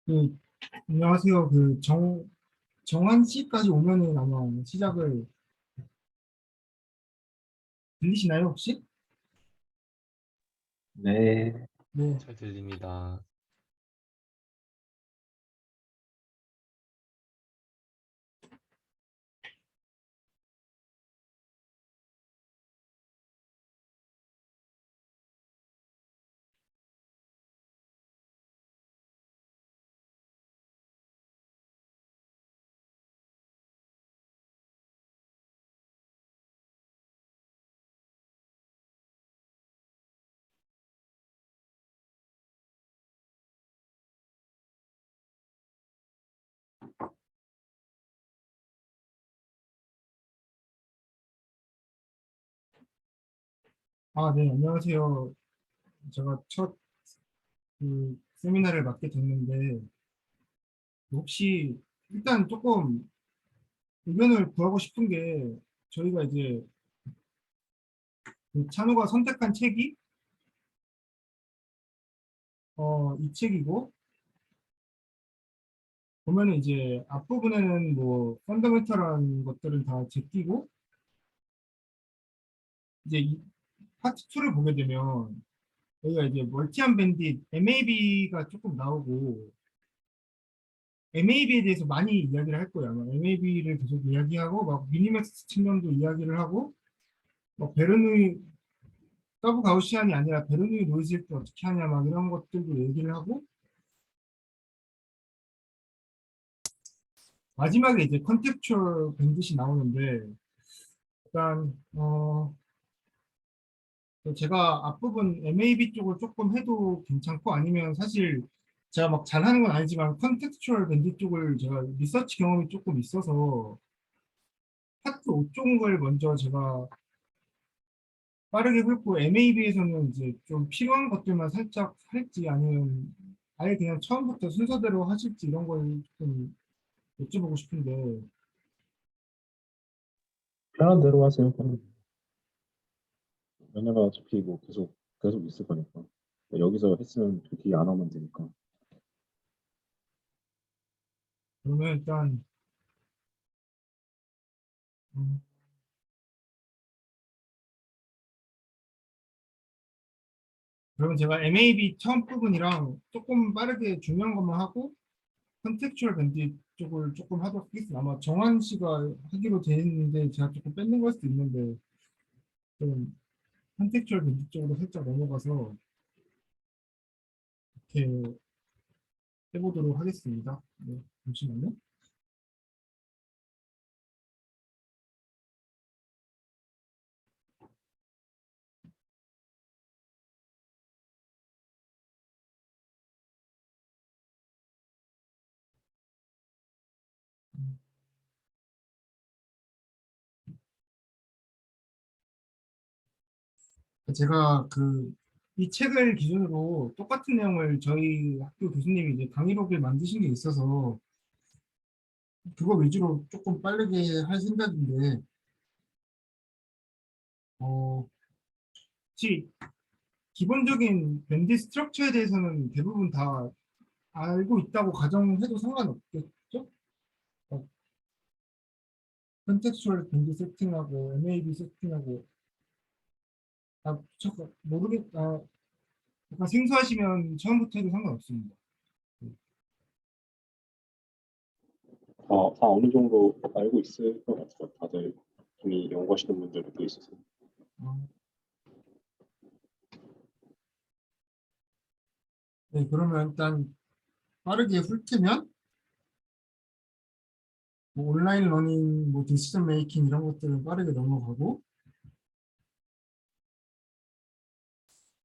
그, 안녕하세요. 정한 씨까지 오면은 아마 시작을 들리시나요, 혹시? 네, 네. 잘 들립니다. 아, 네. 안녕하세요. 제가 첫 세미나를 맡게 됐는데, 혹시 일단 조금 의견을 구하고 싶은 게, 저희가 이제 그 찬호가 선택한 책이 이 책이고, 보면은 이제 앞부분에는 뭐 펀더멘털한 것들은 다 제끼고, 이제 이 파트 2를 보게 되면 여기가 이제 멀티암 밴딧 MAB가 조금 나오고 MAB에 대해서 많이 이야기를 할 거예요. 아마 MAB를 계속 이야기하고 막 미니맥스 측면도 이야기를 하고 막 베르누이 서브 가우시안이 아니라 베르누이 노이즈를 또 어떻게 하냐 막 이런 것들도 얘기를 하고 마지막에 이제 컨텍추얼 밴딧이 나오는데 일단 제가 앞부분 MAB 쪽을 조금 해도 괜찮고 아니면 사실 제가 막 잘하는 건 아니지만 컨텍스추얼 밴드 쪽을 제가 리서치 경험이 조금 있어서 파트 5 쪽을 먼저 제가 빠르게 훑고 MAB에서는 이제 좀 필요한 것들만 살짝 할지 아니면 아예 그냥 처음부터 순서대로 하실지 이런 걸 좀 여쭤보고 싶은데 편한 대로 하세요. 편한 대로. 왜냐면 어차피 뭐 계속 있을 거니까. 여기서 했으면 저기 안 하면 되니까. 그러면 일단 음, 그러면 제가 MAB 처음 부분이랑 조금 빠르게 중요한 것만 하고 컨텍추얼 밴드 쪽을 조금 하도록 하겠습니다. 아마 정한 씨가 하기로 돼 있는데 제가 조금 뺏는 걸 수도 있는데 좀 컨텍추얼 밴드 쪽으로 살짝 넘어가서 이렇게 해보도록 하겠습니다. 네, 잠시만요. 제가 이 책을 기준으로 똑같은 내용을 저희 학교 교수님이 이제 강의록을 만드신 게 있어서 그거 위주로 조금 빠르게 할 생각인데 어, 혹시 기본적인 밴드 스트럭처에 대해서는 대부분 다 알고 있다고 가정해도 상관없겠죠? 어, 컨텍스추얼 밴드 세팅하고 MAB 세팅하고 잠깐 약간 생소하시면 처음부터 해도 상관없습니다. 다 어느 정도 알고 있을 것 같아요. 다들 이미 연구하시는 분들도 있어서. 어, 네, 그러면 일단 빠르게 훑으면 뭐 온라인 러닝, 뭐 디시전 메이킹 이런 것들은 빠르게 넘어가고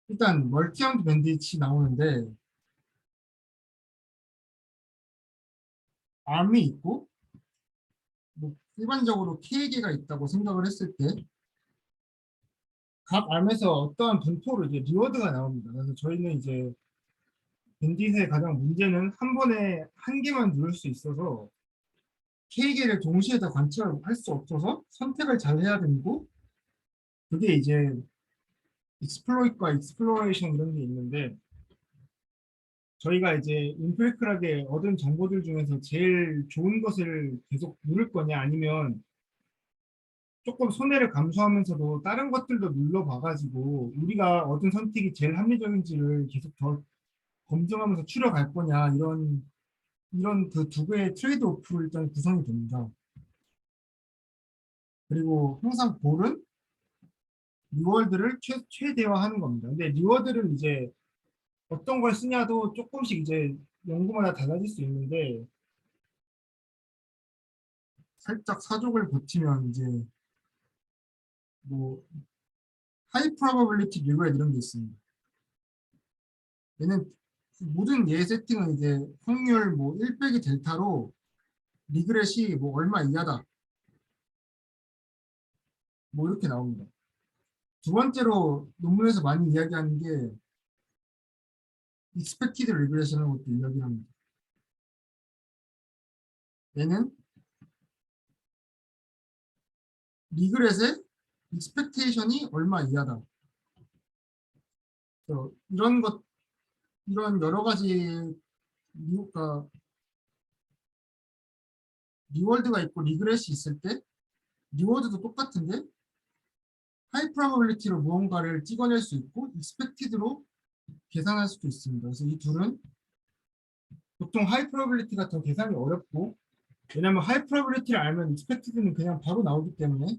일단 멀티암드 밴딧이 나오는데 암이 있고 뭐 일반적으로 K개가 있다고 생각을 했을 때 각 암에서 어떠한 분포로 이제 리워드가 나옵니다. 그래서 저희는 이제 밴딧의 가장 문제는 한 번에 한 개만 누를 수 있어서 K개를 동시에 다 관찰할 수 없어서 선택을 잘 해야 되고 그게 이제 익스플로it과 익스플로레이션 이런 게 있는데 저희가 이제 인프레클하게 얻은 정보들 중에서 제일 좋은 것을 계속 누를 거냐 아니면 조금 손해를 감수하면서도 다른 것들도 눌러봐가지고 우리가 얻은 선택이 제일 합리적인지를 계속 더 검증하면서 추려갈 거냐 이런 그 두 개의 트레이드 오프로 일단 구성이 됩니다. 그리고 항상 볼은 리워드를 최대화하는 겁니다. 근데 리워드를 이제 어떤 걸 쓰냐도 조금씩 이제 연구마다 달라질 수 있는데 살짝 사족을 거치면 이제 뭐 하이 프로바빌리티 리그레드 이런 게 있습니다. 얘는 모든 얘 세팅은 이제 확률 뭐 1 빼기 델타로 리그렛이 뭐 얼마 이하다 뭐 이렇게 나옵니다. 두 번째로 논문에서 많이 이야기하는 게 expected regression이라는 것도 이야기합니다. 얘는 리그렛의 expectation이 얼마 이하다. 이런 것 이런 여러 가지 그러니까 리월드가 있고 리그렛이 있을 때 리워드도 똑같은데 하이 프로바빌리티로 무언가를 찍어낼 수 있고 익스펙티드로 계산할 수도 있습니다. 그래서 이 둘은 보통 하이 프로바빌리티가 더 계산이 어렵고 왜냐하면 하이 프로바빌리티를 알면 익스펙티드는 그냥 바로 나오기 때문에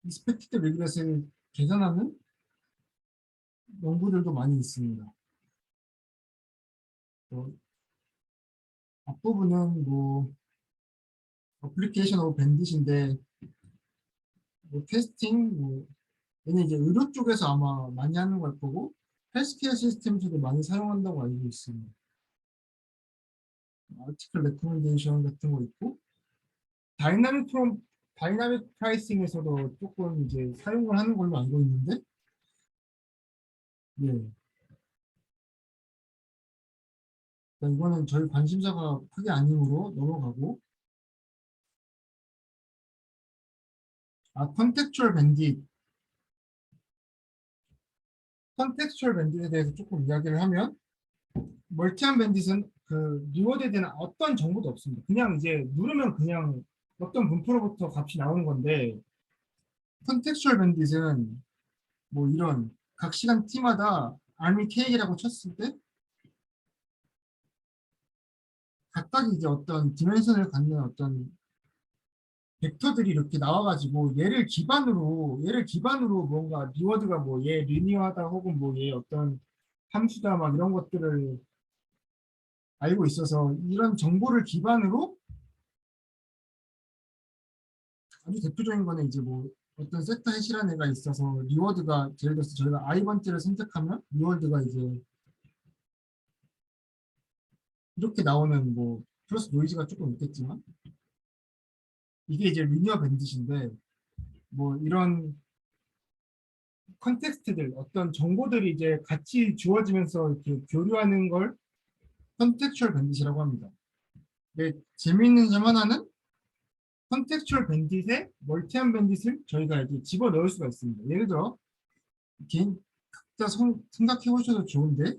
익스펙티드 리그렛을 계산하는 연구들도 많이 있습니다. 앞부분은 뭐 어플리케이션 오브 밴딧인데 뭐 테스팅 뭐 얘는 이제 의료 쪽에서 아마 많이 하는 걸 거고 헬스케어 시스템에서도 많이 사용한다고 알고 있습니다. 아티클 레코멘데이션 같은 거 있고 다이나믹 프라이싱에서도 조금 이제 사용을 하는 걸로 알고 있는데 예. 그러니까 이거는 저희 관심사가 크게 아니므로 넘어가고 컨텍스추얼 밴딧 컨텍스추얼 밴딧에 대해서 조금 이야기를 하면 멀티한 밴딧은 그 리워드에 대한 어떤 정보도 없습니다. 그냥 이제 누르면 그냥 어떤 분포로부터 값이 나오는 건데 컨텍스추얼 밴딧은 뭐 이런 각 시간 t마다 army k라고 쳤을 때 각각 이제 어떤 디멘션을 갖는 어떤 벡터들이 이렇게 나와가지고 얘를 기반으로 뭔가 리워드가 뭐 얘 리니어하다 혹은 뭐 얘 어떤 함수다 막 이런 것들을 알고 있어서 이런 정보를 기반으로 아주 대표적인 거는 이제 뭐 어떤 세타 해시라는 애가 있어서 리워드가 예를 들어서 저희가 i번째를 선택하면 리워드가 이제 이렇게 나오는 뭐 플러스 노이즈가 조금 있겠지만 이게 이제 리니어 밴딧인데 뭐 이런 컨텍스트들 어떤 정보들이 이제 같이 주어지면서 이렇게 교류하는 걸 컨텍스추얼 밴딧이라고 합니다. 네, 재미있는 점 하나는 컨텍스추얼 밴딧에 멀티한 밴딧을 저희가 이제 집어넣을 수가 있습니다. 예를 들어 개인 각자 생각해 보셔도 좋은데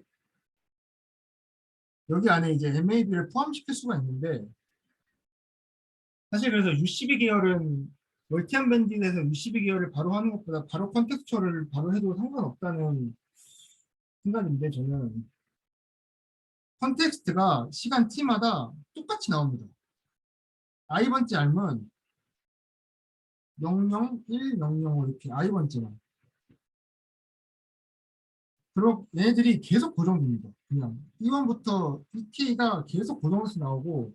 여기 안에 이제 MAB를 포함시킬 수가 있는데 사실 그래서 U12 계열은 멀티한 밴딧에서 U12 계열을 바로 하는 것보다 바로 컨텍스추얼을 바로 해도 상관없다는 생각인데 저는 컨텍스트가 시간 t마다 똑같이 나옵니다. i번째 알면 00, 1, 00으로 이렇게 i번째만. 그리고 얘네들이 계속 고정됩니다. 그냥 E1부터 EK가 계속 고정해서 나오고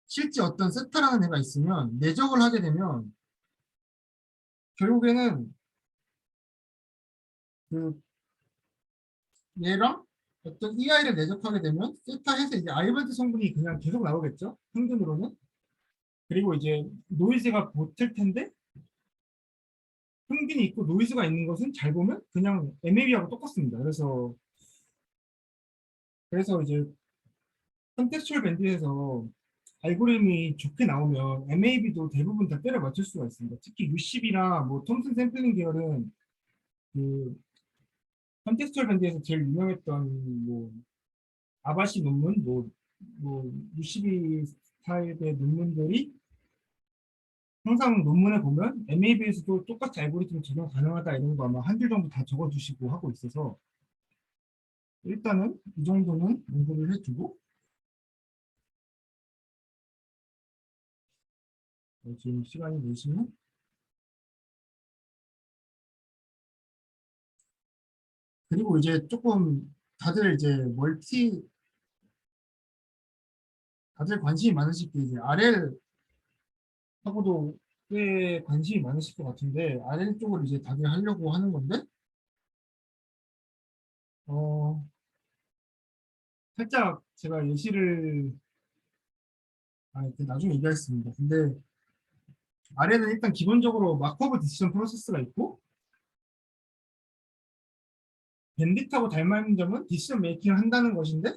실제 어떤 세타라는 애가 있으면 내적을 하게 되면 결국에는 그 얘랑 어떤 EI를 내적하게 되면 세타해서 이제 i번째 성분이 그냥 계속 나오겠죠. 평균으로는. 그리고 이제 노이즈가 붙을 텐데 평균이 있고 노이즈가 있는 것은 잘 보면 그냥 MAB하고 똑같습니다. 그래서 이제 컨텍스추얼 밴드에서 알고리즘이 좋게 나오면 MAB도 대부분 다 때려 맞출 수가 있습니다. 특히 U10이나 뭐 톰슨 샘플링 계열은 그 컨텍스추얼 밴드에서 제일 유명했던 뭐 아바시 논문, 뭐 UCB 스타일의 논문들이 항상 논문에 보면 MAB에서도 똑같이 알고리즘 적용 가능하다 이런 거 아마 한 줄 정도 다 적어주시고 하고 있어서 일단은 이 정도는 연구를 해두고 지금 시간이 되시면 그리고 이제 조금 다들 이제 다들 관심이 많으실 게 이제 RL하고도 꽤 관심이 많으실 것 같은데 RL 쪽을 이제 다들 하려고 하는 건데 어 살짝 제가 예시를 나중에 얘기하겠습니다. 근데 RL은 일단 기본적으로 마크오버 디시전 프로세스가 있고 밴딧하고 닮은 점은 디시전 메이킹을 한다는 것인데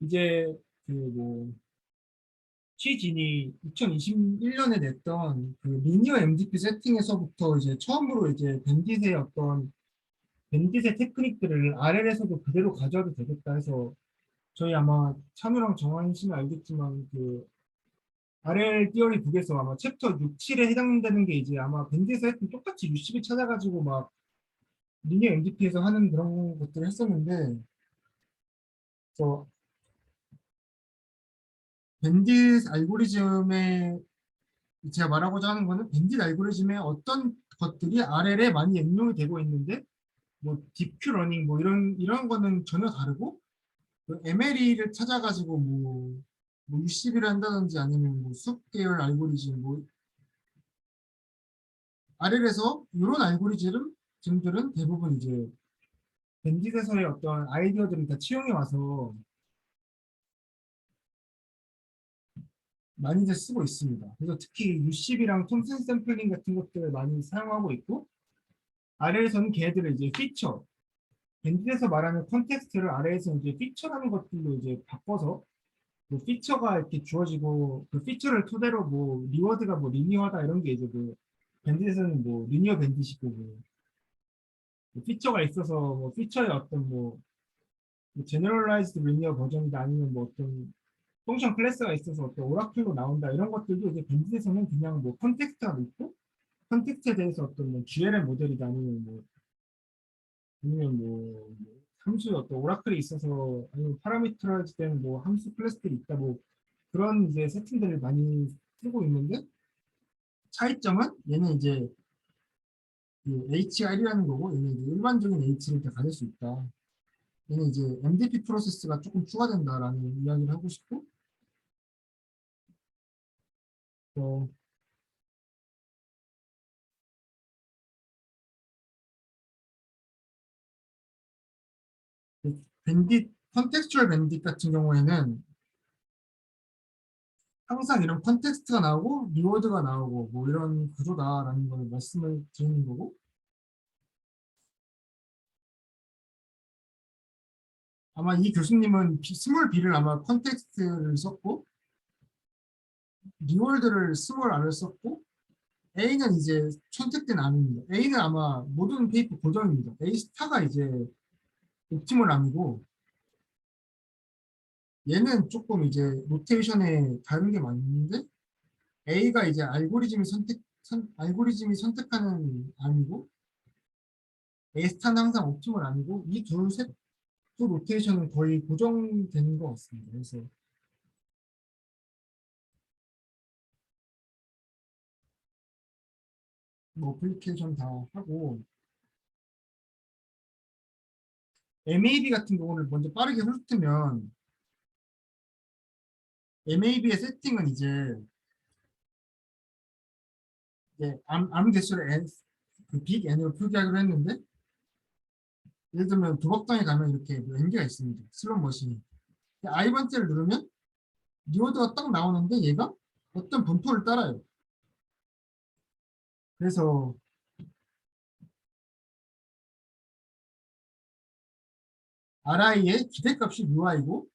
이제 그뭐 취진이 2021년에 냈던 그 리니어 MDP 세팅에서부터 이제 처음으로 이제 밴딧의 테크닉들을 RL에서도 그대로 가져와도 되겠다 해서 저희 아마 찬우랑 정환 씨는 알겠지만 그 RL 티어리 북에서 아마 챕터 6, 7에 해당되는 게 이제 아마 밴딧에서 했던 똑같이 UCB 찾아가지고 막 리니어 MDP에서 하는 그런 것들을 했었는데 그래서 밴딧 알고리즘에 제가 말하고자 하는 거는 밴딧 알고리즘에 어떤 것들이 RL에 많이 응용이 되고 있는데 뭐 딥큐 러닝 뭐 이런 거는 전혀 다르고 그 MLE를 찾아가지고 뭐 UCB를 한다든지 아니면 뭐 숲 계열 알고리즘 뭐 RL에서 이런 알고리즘들은 대부분 이제 밴딧에서의 어떤 아이디어들을 다 채용해 와서 많이들 쓰고 있습니다. 그래서 특히 UCB랑 톰슨 샘플링 같은 것들을 많이 사용하고 있고 RL에서는 걔네들을 이제 밴딧에서 말하는 컨텍스트를 RL에서 이제 피처라는 것들로 이제 바꿔서 뭐 피처가 이렇게 주어지고 그 피처를 토대로 뭐 리워드가 뭐 리니어하다 이런 게 이제 뭐 밴딧에서는 뭐 리니어 밴딧이고 뭐 피처가 있어서 뭐 피처의 어떤 뭐 제너럴라이즈드 리니어 버전이다 아니면 뭐 어떤 펑션 클래스가 있어서 어떤 오라클로 나온다 이런 것들도 이제 밴딧에서는 그냥 뭐 컨텍스트가 있고 컨텍스트에 대해서 어떤 뭐 GLM 모델이다 아니면 뭐 함수의 어떤 오라클이 있어서 아니면 파라미터라이즈 된 뭐 함수 클래스들이 있다 뭐 그런 이제 세팅들을 많이 쓰고 있는데 차이점은 얘는 이제 그 HR이라는 거고 얘는 이제 일반적인 H를 다 가질 수 있다. 얘는 이제 MDP 프로세스가 조금 추가된다라는 이야기를 하고 싶고 또 밴딧 컨텍스추얼 밴딧 같은 경우에는 항상 이런 컨텍스트가 나오고 리워드가 나오고 뭐 이런 구조다라는 걸 말씀을 드리는 거고 아마 이 교수님은 스몰 b를 아마 컨텍스트를 썼고 리월드를 스몰 r을 썼고 A는 이제 선택된 암입니다. A는 아마 모든 페이퍼 고정입니다. A 스타가 이제 옵티멀 암이고 얘는 조금 이제 로테이션에 다른 게 맞는데 A가 이제 알고리즘이 선택하는 암이고 A 스타는 항상 옵티멀 암이고 이 둘셋 로테이션은 거의 고정되는 것 같습니다. 그래서 뭐 어플리케이션 다 하고 MAB 같은 경우를 먼저 빠르게 훑으면 MAB의 세팅은 이제 암 개수를 그빅 N으로 표기하기로 했는데 예를 들면 도박장에 가면 이렇게 뭐 N개가 있습니다. 슬롯 머신이. I번째를 누르면 리워드가 딱 나오는데 얘가 어떤 분포를 따라요. 그래서 RI의 기대값이 UI고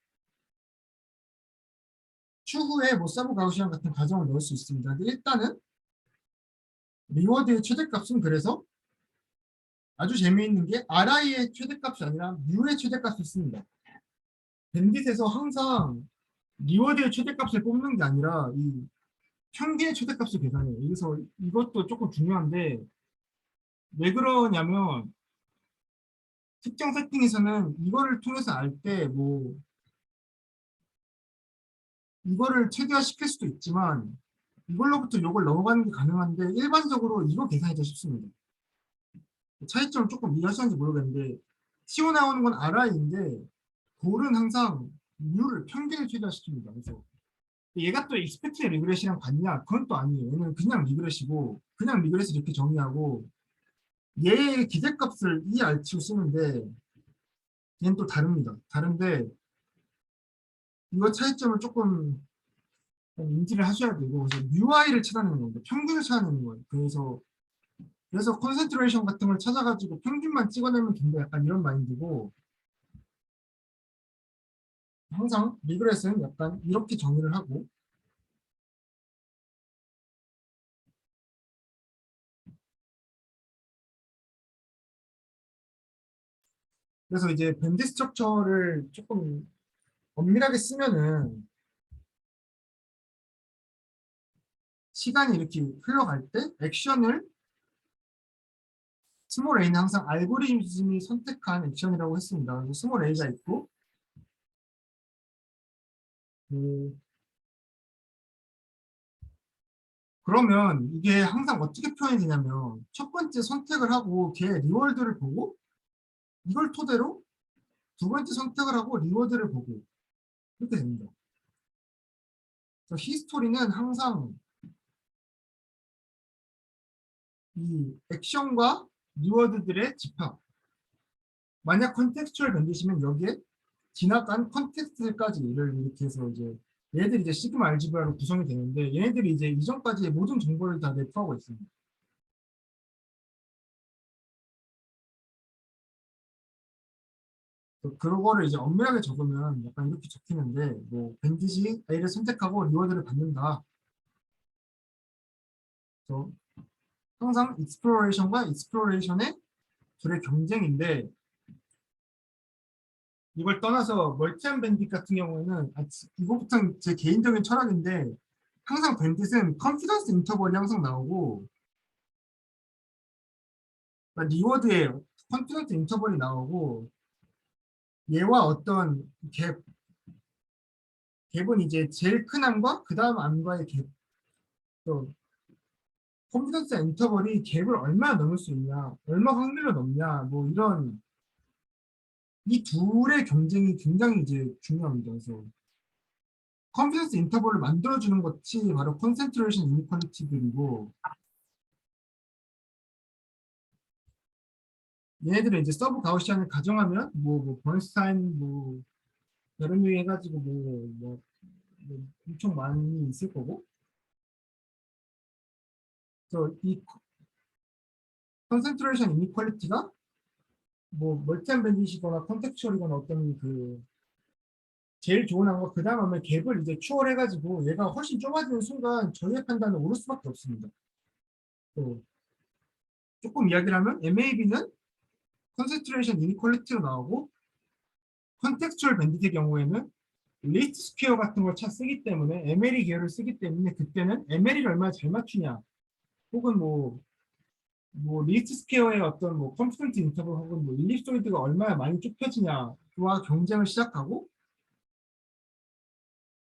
추후에 뭐 서브 가우시안 같은 가정을 넣을 수 있습니다. 근데 일단은 리워드의 최대값은 그래서 아주 재미있는 게 ri의 최대값이 아니라 mu의 최대값을 씁니다. 밴딧에서 항상 리워드의 최대값을 뽑는 게 아니라 이 평균의 최대값을 계산해요. 그래서 이것도 조금 중요한데 왜 그러냐면 특정 세팅에서는 이거를 통해서 알 때 뭐 이거를 최대화 시킬 수도 있지만 이걸로부터 이걸 넘어가는 게 가능한데 일반적으로 이거 계산이 더 쉽습니다. 차이점을 조금 이해하시는지 모르겠는데 튀어나오는 건 ri인데 볼은 항상 mu를 평균을 최대화시킵니다. 그래서 얘가 또 익스펙트 리그레시랑 같냐? 그건 또 아니에요. 얘는 그냥 리그레시고 그냥 리그레시 이렇게 정의하고 얘의 기대값을 이 알치로 쓰는데 얘는 또 다릅니다. 다른데 이거 차이점을 조금 인지를 하셔야 되고 그래서 UI를 찾아내는 겁니다. 평균을 찾아내는 거예요. 그래서 컨센트레이션 같은 걸 찾아가지고 평균만 찍어내면 된다. 약간 이런 마인드고 항상 리그레스는 약간 이렇게 정의를 하고 그래서 이제 밴드 스트럭처를 조금 엄밀하게 쓰면은 시간이 이렇게 흘러갈 때 액션을 스몰 a는 항상 알고리즘이 선택한 액션이라고 했습니다. 그래서 스몰 a가 있고 그러면 이게 항상 어떻게 표현이 되냐면 첫 번째 선택을 하고 걔 리월드를 보고 이걸 토대로 두 번째 선택을 하고 리워드를 보고 이렇게 됩니다. 그래서 히스토리는 항상 이 액션과 리워드들의 집합. 만약 컨텍스추얼 밴드시면 여기에 지나간 컨텍스트까지를 이렇게 해서 이제 얘네들이 이제 시그마 알지브라로 구성이 되는데 얘네들이 이제 이전까지의 모든 정보를 다 내포하고 있습니다. 그거를 이제 엄밀하게 적으면 약간 이렇게 적히는데 뭐 밴딧이 A를 선택하고 리워드를 받는다. 그래서 항상 익스플로레이션과 익스플로레이션의 둘의 경쟁인데 이걸 떠나서 멀티한 밴딧 같은 경우에는 이거부터 제 개인적인 철학인데 항상 밴딧은 컨피던스 인터벌이 항상 나오고 그러니까 리워드에 컨피던스 인터벌이 나오고 얘와 어떤 갭은 이제 제일 큰 암과 그 다음 암과의 갭. 또 컨피던스 인터벌이 갭을 얼마나 넘을 수 있냐, 얼마 확률로 넘냐, 뭐 이런 이 둘의 경쟁이 굉장히 이제 중요합니다. 그래서 컨피던스 인터벌을 만들어주는 것이 바로 컨센트레이션 이니퀄리티들이고 얘네들은 이제 서브 가우시안을 가정하면 뭐 번스타인 뭐 여러 명 해가지고 뭐 엄청 많이 있을 거고 그래서 이 컨센트레이션 이니퀄리티가 뭐 멀티한 밴딧이거나 컨텍츄얼이거나 어떤 그 제일 좋은 한거 그 다음에 갭을 이제 추월해가지고 얘가 훨씬 좁아지는 순간 저희의 판단은 오를 수밖에 없습니다. 또 조금 이야기를 하면 MAB는 컨센트레이션 이니퀄리티로 나오고 컨텍스추얼 밴딧의 경우에는 리스트 스퀘어 같은 걸 쓰기 때문에 MLE 계열을 쓰기 때문에 그때는 MLE를 얼마나 잘 맞추냐 혹은 뭐 리스트 스퀘어의 어떤 뭐 컴프턴트 인터벌 혹은 뭐 일립소이드가 얼마나 많이 좁혀지냐와 경쟁을 시작하고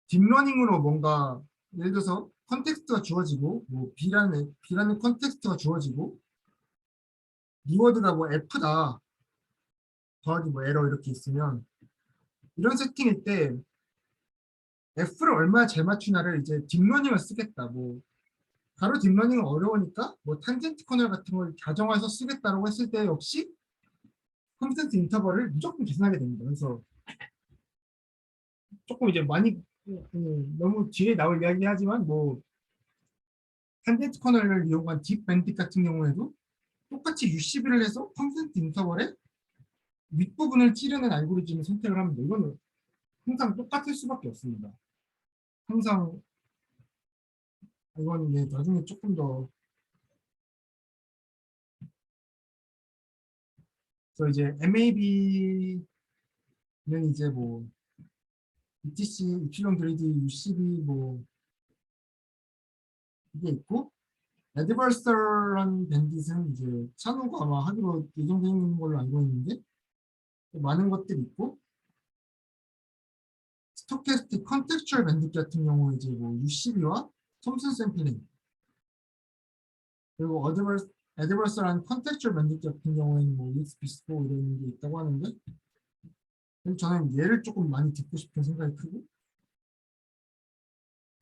딥러닝으로 뭔가 예를 들어서 컨텍스트가 주어지고 뭐 B라는 컨텍스트가 주어지고 리워드가 뭐 F다 더하기 뭐 에러 이렇게 있으면 이런 세팅일 때 F를 얼마나 잘 맞추냐를 이제 딥러닝을 쓰겠다. 뭐 바로 딥러닝은 어려우니까 뭐 탄젠트 커널 같은 걸 가정해서 쓰겠다라고 했을 때 역시 컴퓨턴트 인터벌을 무조건 계산하게 됩니다. 그래서 조금 이제 많이 너무 뒤에 나올 이야기 하지만 뭐 탄젠트 커널을 이용한 딥 밴딧 같은 경우에도 똑같이 UCB를 해서 컴퓨턴트 인터벌의 윗부분을 찌르는 알고리즘을 선택을 하면 이거는 항상 똑같을 수밖에 없습니다. 항상 이건 나중에 조금 더 그래서 이제 MAB는 이제 뭐 ETC, 이필론 그리드, UCB 뭐 이게 있고 애드버서런 밴딧은 이제 찬호가 아마 하기로 예정되어 있는 걸로 알고 있는데 많은 것들이 있고 스토캐스틱 컨텍츄얼 밴딧 같은 경우 이제 뭐 UCB와 톰슨 샘플링 그리고 애드버서란 컨텍츄얼 밴딧 같은 경우에는 뭐 EXP4 이런 게 있다고 하는데 저는 얘를 조금 많이 듣고 싶은 생각이 크고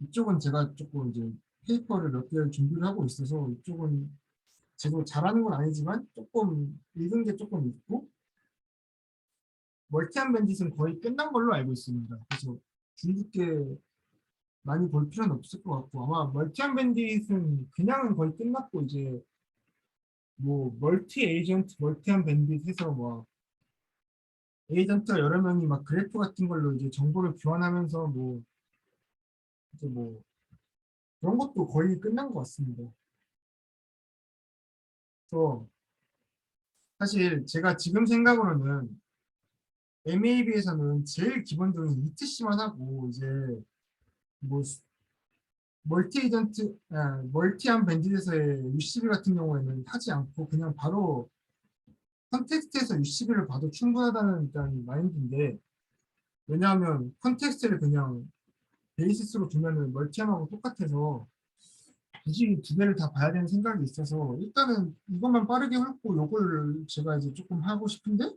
이쪽은 제가 조금 이제 페이퍼를 몇 개를 준비를 하고 있어서 이쪽은 제가 잘하는 건 아니지만 조금 읽은 게 조금 있고 멀티한 밴딧은 거의 끝난 걸로 알고 있습니다. 그래서 중국계 많이 볼 필요는 없을 것 같고 아마 멀티한 밴딧은 그냥은 거의 끝났고 이제 뭐 멀티 에이전트 멀티한 밴딧 해서 뭐 에이전트가 여러 명이 막 그래프 같은 걸로 이제 정보를 교환하면서 뭐 이제 뭐 그런 것도 거의 끝난 것 같습니다. 그래서 사실 제가 지금 생각으로는 MAB에서는 제일 기본적인 ETC만 하고 이제 뭐 멀티 에이전트, 멀티한 밴딧에서의 UCB 같은 경우에는 하지 않고 그냥 바로 컨텍스트에서 UCB를 봐도 충분하다는 일단 마인드인데 왜냐하면 컨텍스트를 그냥 베이시스로 두면은 멀티함하고 똑같아서 굳이 두 개를 다 봐야 되는 생각이 있어서 일단은 이것만 빠르게 훑고 요걸 제가 이제 조금 하고 싶은데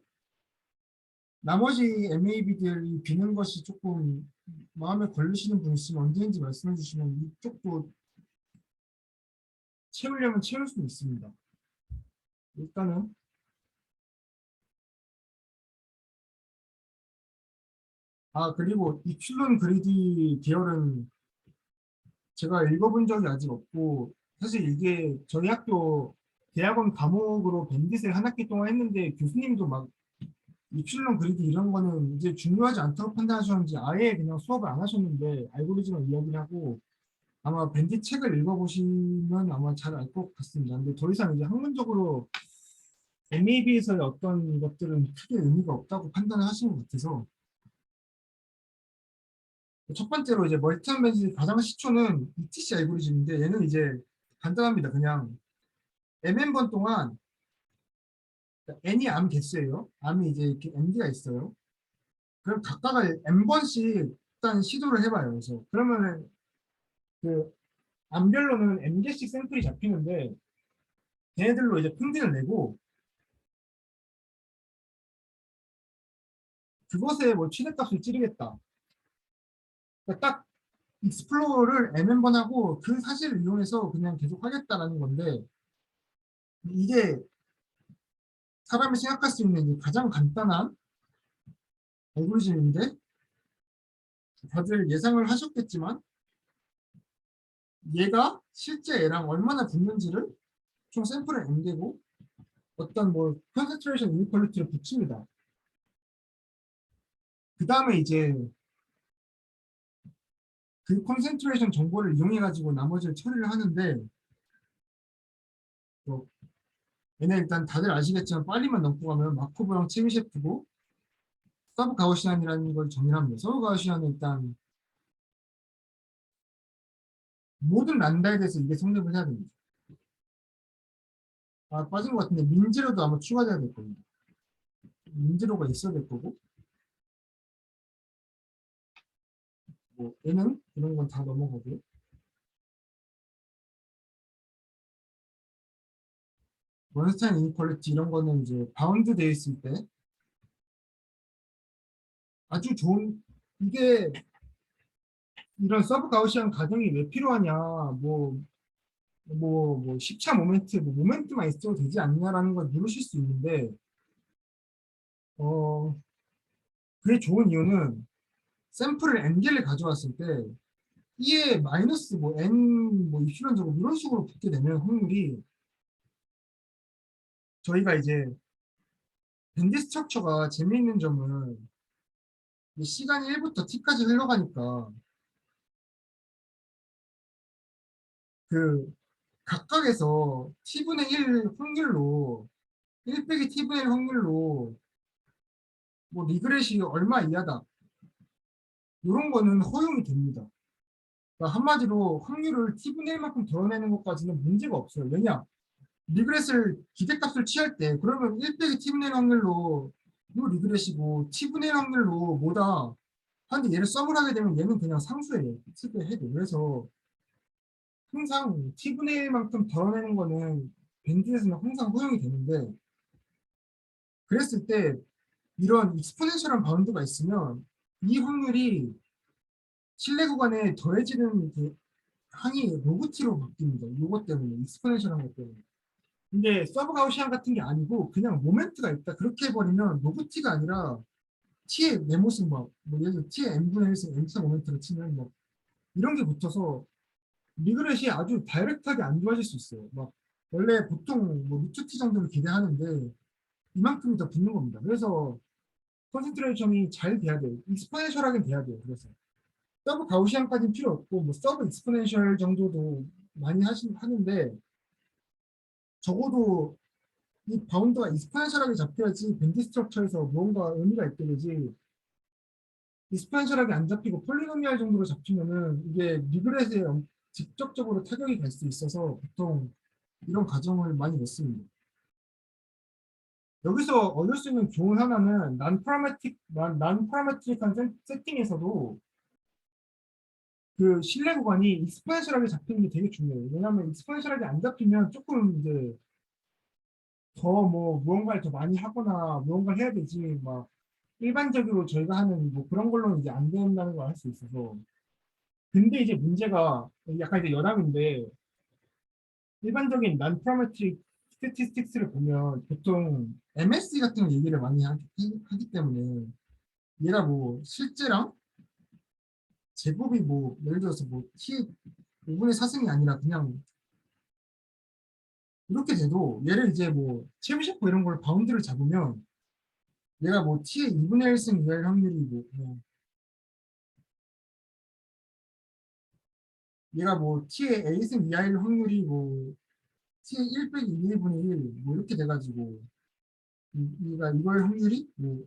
나머지 MAB들이 비는 것이 조금 마음에 걸리시는 분 있으면 언제든지 말씀해 주시면 이쪽도 채우려면 채울 수 있습니다. 일단은 그리고 이 퀼런 그리디 계열은 제가 읽어본 적이 아직 없고 사실 이게 저희 학교 대학원 과목으로 밴딧을 한 학기 동안 했는데 교수님도 막 이 퀼런 그리디 이런 거는 이제 중요하지 않다고 판단하셨는지 아예 그냥 수업을 안 하셨는데 알고리즘을 이야기를 하고 아마 밴딧 책을 읽어보시면 아마 잘 알 것 같습니다. 근데 더 이상 이제 학문적으로 MAB에서의 어떤 것들은 크게 의미가 없다고 판단을 하시는 것 같아서 첫 번째로 이제 멀티한 밴드 가장 시초는 ETC 알고리즘인데 얘는 이제 간단합니다. 그냥 mn번 동안 n이 암 개수예요. 암이 이제 이렇게 md가 있어요. 그럼 각각을 n번씩 일단 시도를 해봐요. 그래서 그러면은 그 암별로는 n개씩 샘플이 잡히는데 걔네들로 이제 평균을 내고 그것에 뭐 최대값을 찌르겠다. 그러니까 딱 익스플로어를 n번 하고 그 사실을 이용해서 그냥 계속 하겠다라는 건데 이게 사람이 생각할 수 있는 가장 간단한 알고리즘인데 다들 예상을 하셨겠지만 얘가 실제 얘랑 얼마나 붙는지를 총 샘플을 n개고 어떤 뭐 컨센트레이션 이니퀄리티를 붙입니다. 그 다음에 이제 그 컨센트레이션 정보를 이용해 가지고 나머지를 처리를 하는데 또 얘네 일단 다들 아시겠지만 빨리만 넘고 가면 마코브랑 체미셰프고 서브 가우시안이라는 걸 정의합니다. 서브 가우시안은 일단 모든 란다에 대해서 이게 성립을 해야 됩니다. 빠진 것 같은데 민지로도 아마 추가돼야 될 겁니다. 민지로가 있어야 될 거고 뭐 얘는 이런 건 다 넘어가고 원스타인 이니퀄리티 이런 거는 이제 바운드 돼 있을 때 아주 좋은 이게 이런 서브 가우시안 가정이 왜 필요하냐 뭐 10차 모멘트 뭐 모멘트만 있어도 되지 않냐라는 걸 물으실 수 있는데 어 그게 좋은 이유는 샘플을 n개를 가져왔을 때 E에 마이너스 뭐 n 뭐 입실현 제곱 이런 식으로 붙게 되면 확률이 저희가 이제 밴드 스트럭처가 재미있는 점은 이 시간이 1부터 t까지 흘러가니까 그 각각에서 t분의 1 확률로 1 빼기 t분의 1 확률로 뭐 리그레시 얼마 이하다. 이런 거는 허용이 됩니다. 그러니까 한마디로 확률을 t분의 1만큼 덜어내는 것까지는 문제가 없어요. 왜냐? 리그레스를 기대값을 취할 때 그러면 1 빼기 t분의 1 확률로 요 리그레시고 t분의 1 확률로 뭐다 하는데 얘를 썸을 하게 되면 얘는 그냥 상수예요. 해도. 그래서 항상 t분의 1만큼 덜어내는 거는 밴드에서는 항상 허용이 되는데 그랬을 때 이런 익스포넨셜한 바운드가 있으면 이 확률이 실내 구간에 더해지는 그 항이 로그 t로 바뀝니다. 요것 때문에 익스포넨셜한 것 때문에. 근데 서브 가우시안 같은 게 아니고 그냥 모멘트가 있다. 그렇게 해버리면 로그 t가 아니라 t의 네모승 뭐 예를 들어 t의 n분의 1승 n차 모멘트를 치면 뭐 이런 게 붙어서 리그렛이 아주 다이렉트하게 안 좋아질 수 있어요. 막 원래 보통 뭐 루트 t 정도를 기대하는데 이만큼이 더 붙는 겁니다. 그래서 컨센트레이션이 잘 돼야 돼요. 익스포넨셜하게 돼야 돼요. 그래서 서브 가우시안까지는 필요 없고 뭐 서브 익스포넨셜 정도도 많이 하는데 적어도 이 바운드가 익스포넨셜하게 잡혀야지 밴드 스트럭처에서 뭔가 의미가 있게 되지 익스포넨셜하게 안 잡히고 폴리노미얼 정도로 잡히면은 이게 리그렛에 직접적으로 타격이 갈 수 있어서 보통 이런 가정을 많이 넣습니다. 여기서 얻을 수 있는 좋은 하나는 난 파라메트릭한 세팅에서도 그 신뢰 구간이 익스포넨셜하게 잡히는 게 되게 중요해요. 왜냐하면 익스포넨셜하게 안 잡히면 조금 이제 더 뭐 무언가를 더 많이 하거나 무언가를 해야 되지 막 일반적으로 저희가 하는 뭐 그런 걸로는 이제 안 된다는 걸 알 수 있어서 근데 이제 문제가 약간 이제 여담인데 일반적인 난 파라메트릭 스태티스틱스를 보면 보통 MSE 같은 거 얘기를 많이 하기 때문에 얘가 뭐 실제랑 제곱이 뭐 예를 들어서 뭐 T 5분의 4승이 아니라 그냥 이렇게 돼도 얘를 이제 뭐 체브셰프 이런 걸 바운드를 잡으면 얘가 뭐 T의 2분의 1승 이할 확률이 뭐 얘가 뭐 T의 A승 이하일 확률이 뭐 T의 1 빼기 2분의 1 뭐 이렇게 돼가지고 얘가 이걸 확률이 뭐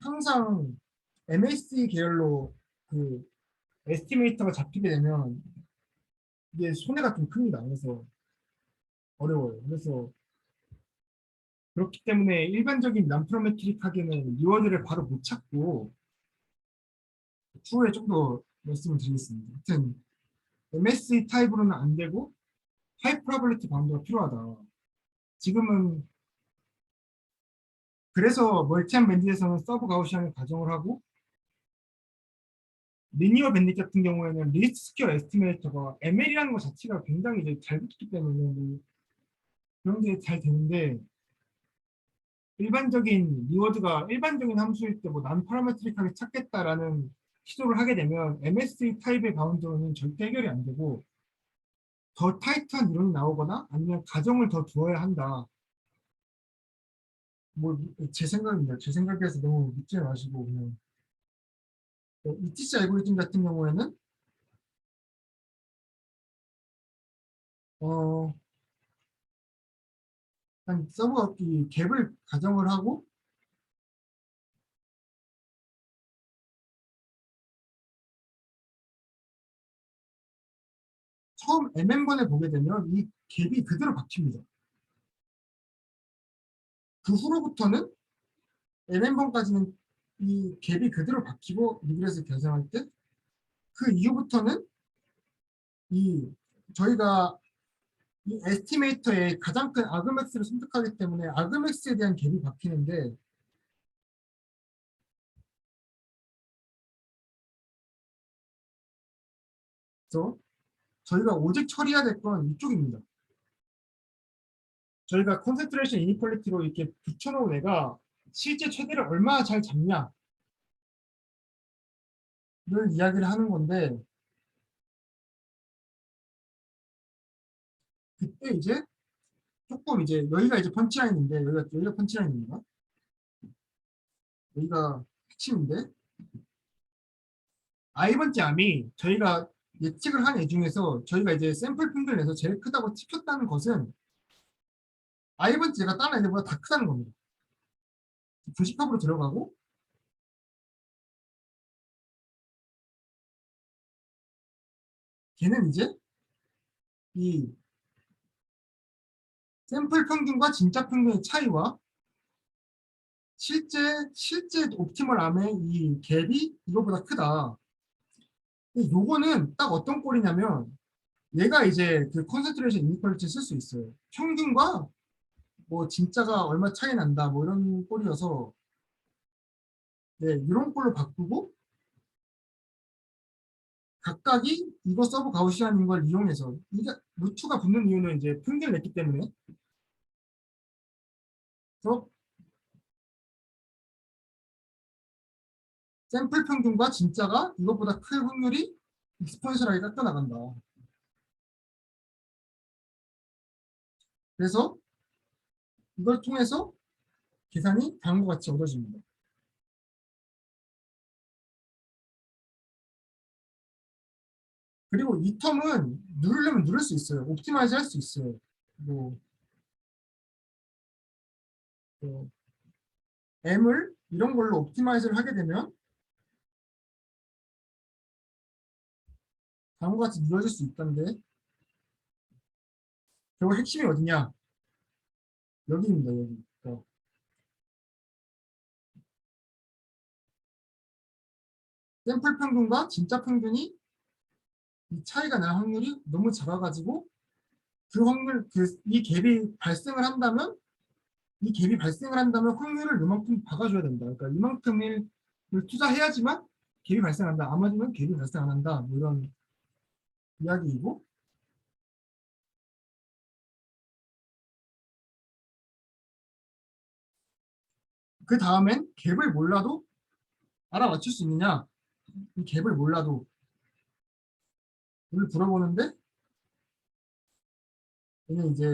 항상 MSE 계열로 그 에스티메이터가 잡히게 되면 이게 손해가 좀 큽니다. 그래서 어려워요. 그래서 그렇기 때문에 일반적인 난프로메트릭하게는 리워드를 바로 못 찾고 추후에 좀 더 말씀을 드리겠습니다. 하여튼 MSE 타입으로는 안 되고 하이 프로버리티 바운드가 필요하다. 지금은 그래서 멀티한 밴드에서는 서브 가우시안을 가정을 하고 리니어 밴드 같은 경우에는 리스트 스퀘어 에스티메이터가 ML이라는 것 자체가 굉장히 이제 잘 붙기 때문에 뭐 그런 게 잘 되는데 일반적인 리워드가 일반적인 함수일 때 뭐 난 파라메트릭하게 찾겠다라는 시도를 하게 되면 MSE 타입의 바운드로는 절대 해결이 안 되고 더 타이트한 이론이 나오거나 아니면 가정을 더 두어야 한다. 뭐 제 생각입니다. 제 생각에서 너무 믿지 마시고 그냥 ETC 알고리즘 같은 경우에는 어, 한 서버 이 갭을 가정을 하고 처음 MN번에 보게 되면 이 갭이 그대로 박힙니다. 그 후로부터는 MN번까지는 이 갭이 그대로 박히고 리그레스 결정할 때 그 이후부터는 이 저희가 이 에스티메이터의 가장 큰 아그맥스를 선택하기 때문에 아그맥스에 대한 갭이 박히는데 그래서 저희가 오직 처리해야 될 건 이쪽입니다. 저희가 컨센트레이션 이니퀄리티로 이렇게 붙여놓은 애가 실제 최대를 얼마나 잘 잡냐를 이야기를 하는 건데 그때 이제 조금 이제 여기가 이제 펀치라인인데 여기가 펀치라인입니다. 여기가 핵심인데 I번째 암이 저희가 예측을 한 애 중에서 저희가 이제 샘플 핑들 내서 제일 크다고 찍혔다는 것은 i번째 얘가 다른 애들보다 다 크다는 겁니다. 교집합으로 들어가고 걔는 이제 이 샘플 평균과 진짜 평균의 차이와 실제 옵티멀 암의 이 갭이 이거보다 크다. 근데 요거는 딱 어떤 꼴이냐면 얘가 이제 그 컨센트레이션 이니퀄리티 쓸 수 있어요. 평균과 뭐 진짜가 얼마 차이 난다 뭐 이런 꼴이어서 네, 이런 꼴로 바꾸고 각각이 이거 서브 가우시안인 걸 이용해서 이게 루트가 붙는 이유는 이제 평균을 냈기 때문에 그래서 샘플 평균과 진짜가 이것보다 클 확률이 익스포넨셜하게 깎여 나간다. 그래서 이걸 통해서 계산이 다음과 같이 얻어집니다. 그리고 이 텀은 누르려면 누를 수 있어요. 옵티마이즈 할 수 있어요. 뭐 M을 이런 걸로 옵티마이즈를 하게 되면 다음과 같이 이루어질 수 있던데 결국 핵심이 어디냐? 여기입니다. 여기. 샘플 평균과 진짜 평균이 이 차이가 날 확률이 너무 작아가지고 그 확률, 이 갭이 발생을 한다면 이 갭이 발생을 한다면 확률을 이만큼 박아줘야 된다. 그러니까 이만큼을 투자해야지만 갭이 발생한다. 안 맞으면 갭이 발생 안 한다. 뭐 이런 이야기이고 그 다음엔 갭을 몰라도 알아맞힐 수 있느냐? 이 갭을 몰라도 를 물어보는데 얘는 이제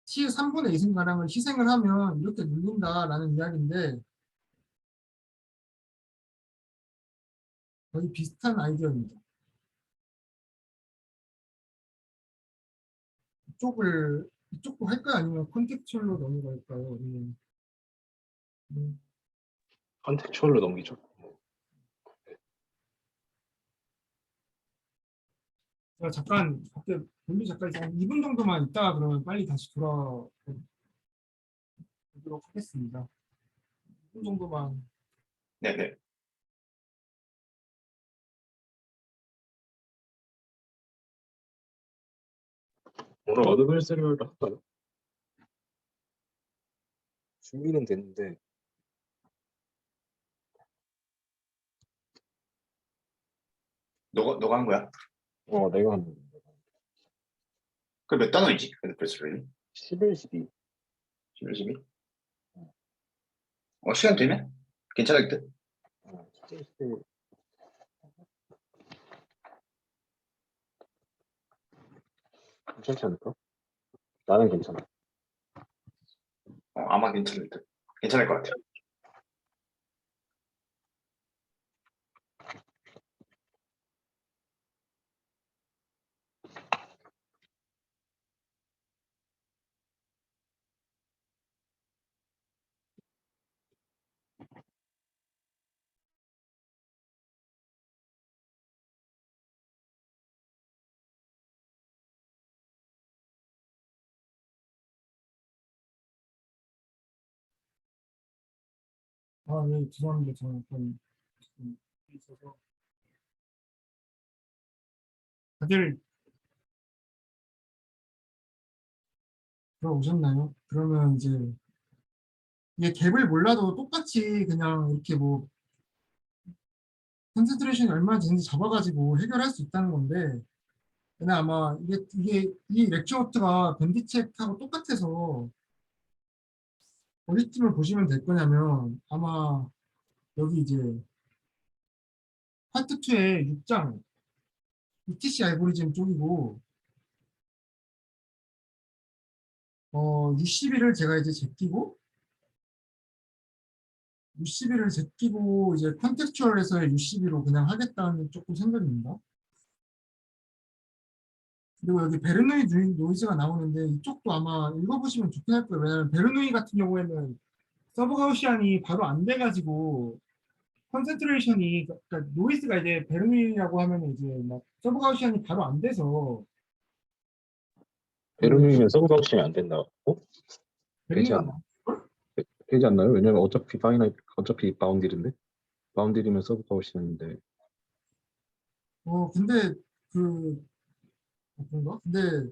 T의 3분의 2승가량을 희생을 하면 이렇게 눌린다라는 이야기인데 거의 비슷한 아이디어입니다. 이쪽도 할까요? 아니면 컨텍츄얼로 넘어갈까요? 아니면 컨텍츄얼로 넘기죠. 제가 잠깐 밖에 분리 잠깐 한 2분 정도만 있다가 그러면 빨리 다시 돌아오도록 하겠습니다. 2분 정도만. 네네. 오늘 어드밴스를 할까요? 준비는 됐는데 너가 한 거야? 내가 한 그 몇 단어이지? 그 프레스를 11, 12. 11, 12? 시간 되면? 괜찮을 듯? 11, 12. 괜찮지 않을까? 나는 괜찮아. 아마 괜찮을 듯. 괜찮을 것 같아. 네, 죄송합니다. 저는 좀 있어서 다들 들어오셨나요? 그러면 이제 이게 갭을 몰라도 똑같이 그냥 이렇게 뭐 컨센트레이션이 얼마나 되는지 잡아가지고 해결할 수 있다는 건데 근데 아마 이게 이 렉처 노트가 밴디책하고 똑같아서 어디 팀을 보시면 될 거냐면 아마 여기 이제 파트 2의 6장 ETC 알고리즘 쪽이고 UCB를 제가 이제 제끼고 UCB를 제끼고 이제 컨텍츄얼에서의 UCB로 그냥 하겠다는 조금 생각입니다. 그리고 여기 베르누이 노이즈가 나오는데 이쪽도 아마 읽어보시면 좋긴 할 거예요. 왜냐면 베르누이 같은 경우에는 서브가우시안이 바로 안 돼가지고 컨센트레이션이 그러니까 노이즈가 이제 베르누이라고 하면 이제 막 서브가우시안이 바로 안 돼서 그 베르누이면 서브가우시면 안 된다고? 되지 베르누이가 않나? 되지 않나요? 왜냐면 어차피 바운딜인데 바운딜이면 서브가우시는데 근데 그 그런가? 근데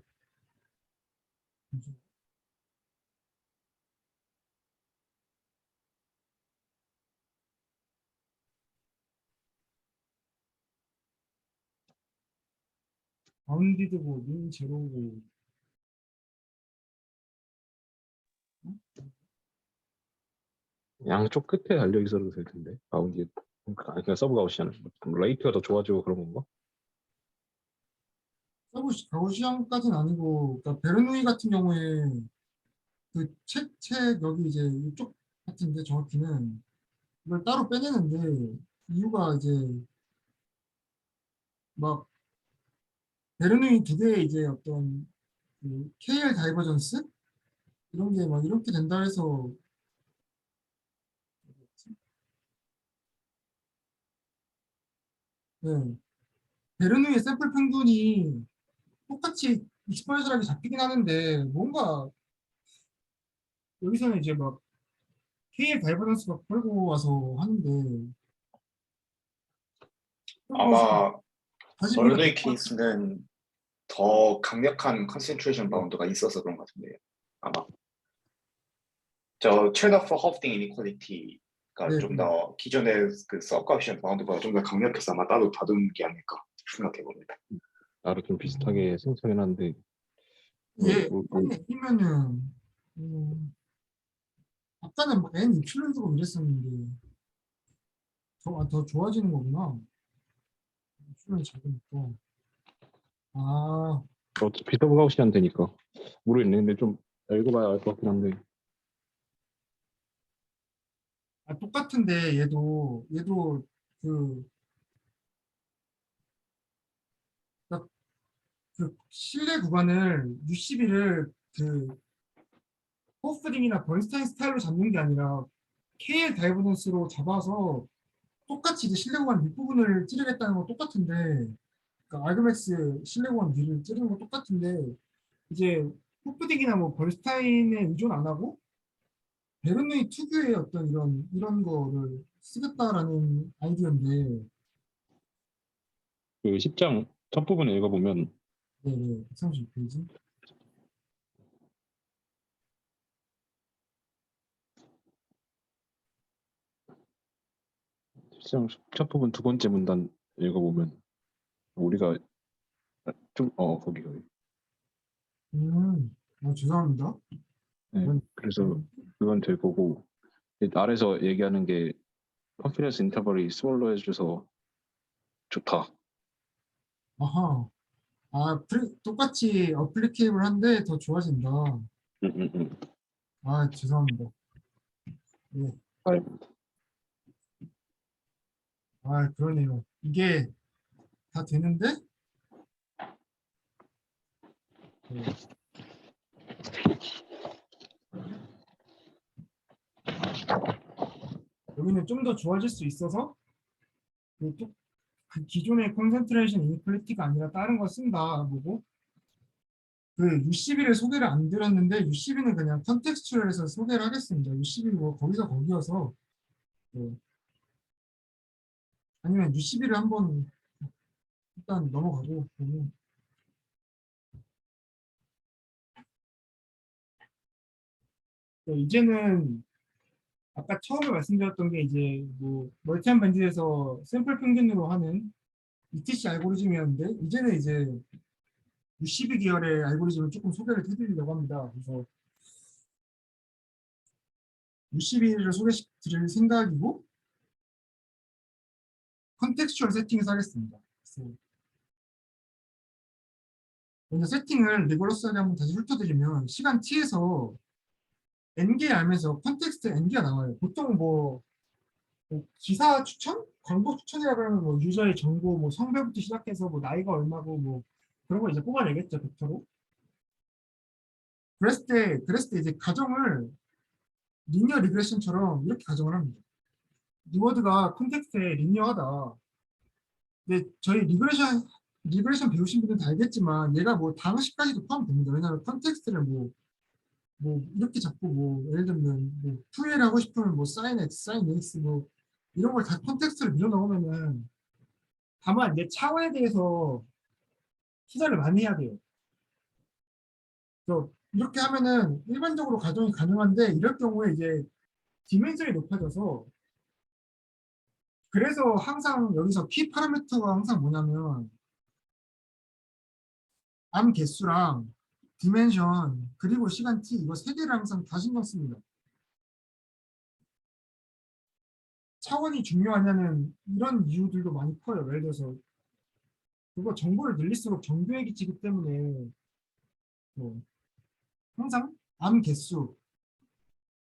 바운디드고 민 제로고 양쪽 끝에 달려 있어도 될 텐데 바운딜 그냥 서브가우시는 레이트가 더 좋아지고 그런 건가? 서브가우시안까지는 아니고 그러니까 베르누이 같은 경우에 그 책 여기 이제 이쪽 같은데 정확히는 이걸 따로 빼내는데 이유가 이제 막 베르누이 두 개의 이제 어떤 그 KL 다이버전스 이런 게 막 이렇게 된다 해서 네. 베르누이의 샘플 평균이 똑같이 익스포넨셜하게 잡히긴 하는데 뭔가 여기서는 이제 막 KL 다이버전스가 끌고 와서 하는데 아마 다시 보니까 버르노이 케이스는 더 강력한 컨센트레이션 바운드가 있어서 그런 것 같은데요. 아마 저 트레이드-오프 허프딩 이니퀄리티가 네, 좀 더 기존의 그 서브카우션 바운드보다 좀 더 강력해서 아마 따로 다룬 게 아닐까 생각해 봅니다. 나로 좀 비슷하게 생각하긴 한데 예, 뭐, N이면은 아까는 뭐 N 입출을 주고 이랬었는데 더 좋아지는 거구나. 입출을 작으니까. 아, 어차피 서브가우시안 되니까 모르겠네. 근데 좀 읽어봐야 알 것 같긴 한데 똑같은데 얘도 그, 딱 그 실내 구간을 U12를 그 호프딩이나 번스타인 스타일로 잡는 게 아니라 KL 다이버넌스로 잡아서 똑같이 이제 실내 구간 윗부분을 찌르겠다는 거 똑같은데 그러니까 알그맥스 실내 구간 뒤를 찌르는 거 똑같은데 이제 호프딩이나 뭐 벌스타인에 의존 안 하고 베르누이 특유의 어떤 이런 거를 쓰겠다라는 아이디어인데 그 10장 첫 부분 읽어보면 네네 136페이지 10장 첫 부분 두 번째 문단 읽어보면 우리가 거기 죄송합니다. 네, 이건 그래서 그건 될 거고 아래서 얘기하는 게 컨피던스 인터벌이 스몰로 해줘서 좋다. 아하 똑같이 어플리케이블한데 더 좋아진다. 음, 음, 음. 죄송합니다. 네. 아닙니다. 그러네요. 이게 다 되는데 네. 여기는 좀 더 좋아질 수 있어서 그 기존의 컨센트레이션 이니퀄리티가 아니라 다른 거 쓴다 보고 그 U11을 소개를 안 드렸는데 U12는 그냥 컨텍스츄얼에서 소개를 하겠습니다. U12 뭐 거기서 거기여서 네. 아니면 U12를 한번 일단 넘어가고 그러면 이제는 아까 처음에 말씀드렸던 게 이제 뭐 멀티한 밴드에서 샘플 평균으로 하는 ETC 알고리즘이었는데 이제는 이제 U12 계열의 알고리즘을 조금 소개를 해드리려고 합니다. 그래서 U12를 소개시킬 생각이고 컨텍스추얼 세팅에서 하겠습니다. 그래서 먼저 세팅을 리거러스하게 한번 다시 훑어드리면 시간 t에서 n개 알면서 컨텍스트 n개가 나와요. 보통 뭐 기사 추천? 광고 추천이라고 하면 뭐 유저의 정보, 뭐 성별부터 시작해서 뭐 나이가 얼마고 뭐 그런 거 이제 뽑아내겠죠, 벡터로. 그랬을 때 이제 가정을 리니어 리그레션처럼 이렇게 가정을 합니다. 리워드가 컨텍스트에 리니어하다. 근데 저희 리그레션 배우신 분들은 다 알겠지만 얘가 뭐 다항식까지도 포함됩니다. 왜냐하면 컨텍스트를 뭐 이렇게 잡고 뭐 예를 들면 뭐 2L 하고 싶으면 뭐 sin x, sin x 뭐 이런 걸 다 컨텍스트를 밀어 넣으면은 다만 내 차원에 대해서 투자를 많이 해야 돼요. 그래서 이렇게 하면은 일반적으로 가정이 가능한데 이럴 경우에 이제 디멘션이 높아져서 그래서 항상 여기서 키 파라미터가 항상 뭐냐면 암 개수랑 디멘션 그리고 시간 t 이거 세 개를 항상 다 신경 씁니다. 차원이 중요하냐는 이런 이유들도 많이 커요. 예를 들어서 그거 정보를 늘릴수록 정교액이 찌기 때문에 뭐 항상 암 개수,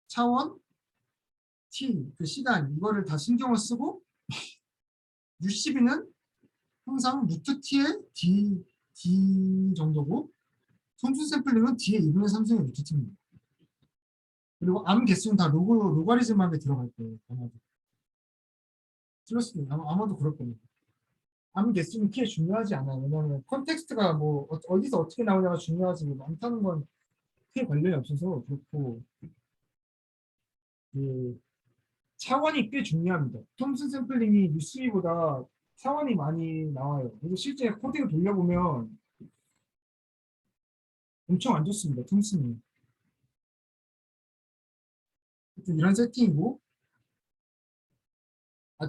차원, t 그 시간 이거를 다 신경을 쓰고 U12는 항상 루트 t의 d 정도고 손수 샘플링은 d의 2분의 3승의 루트 t입니다. 그리고 암 개수는 다 로가리즘하게 들어갈 거예요. 아마도. 틀렸을 아마도 그럴 겁니다. 암 개수는 키에 중요하지 않아요. 왜냐하면 컨텍스트가 뭐 어디서 어떻게 나오냐가 중요하지 뭐 많다는 건 크게 관련이 없어서 그렇고 그 차원이 꽤 중요합니다. 톰슨 샘플링이 UC보다 차원이 많이 나와요. 그리고 실제 코딩을 돌려보면 엄청 안 좋습니다. 톰슨이. 이런 세팅이고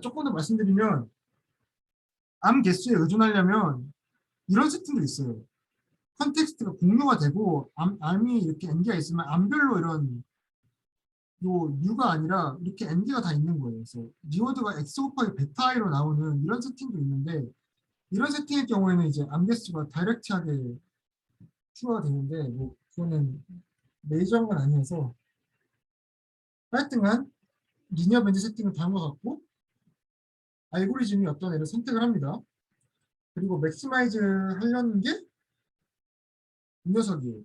조금 더 말씀드리면 암 개수에 의존하려면 이런 세팅도 있어요. 컨텍스트가 공유가 되고 암이 이렇게 n개가 있으면 암별로 이런 요 U가 아니라 이렇게 n개가 다 있는 거예요. 그래서 리워드가 x 곱하기 베타 i로 나오는 이런 세팅도 있는데 이런 세팅의 경우에는 이제 암 개수가 다이렉트하게 추가가 되는데 뭐 그거는 메이저한 건 아니어서 하여튼간 리니어 밴드 세팅은 다음과 같고 알고리즘이 어떤 애를 선택을 합니다. 그리고 맥시마이즈 하려는 게 이 녀석이에요.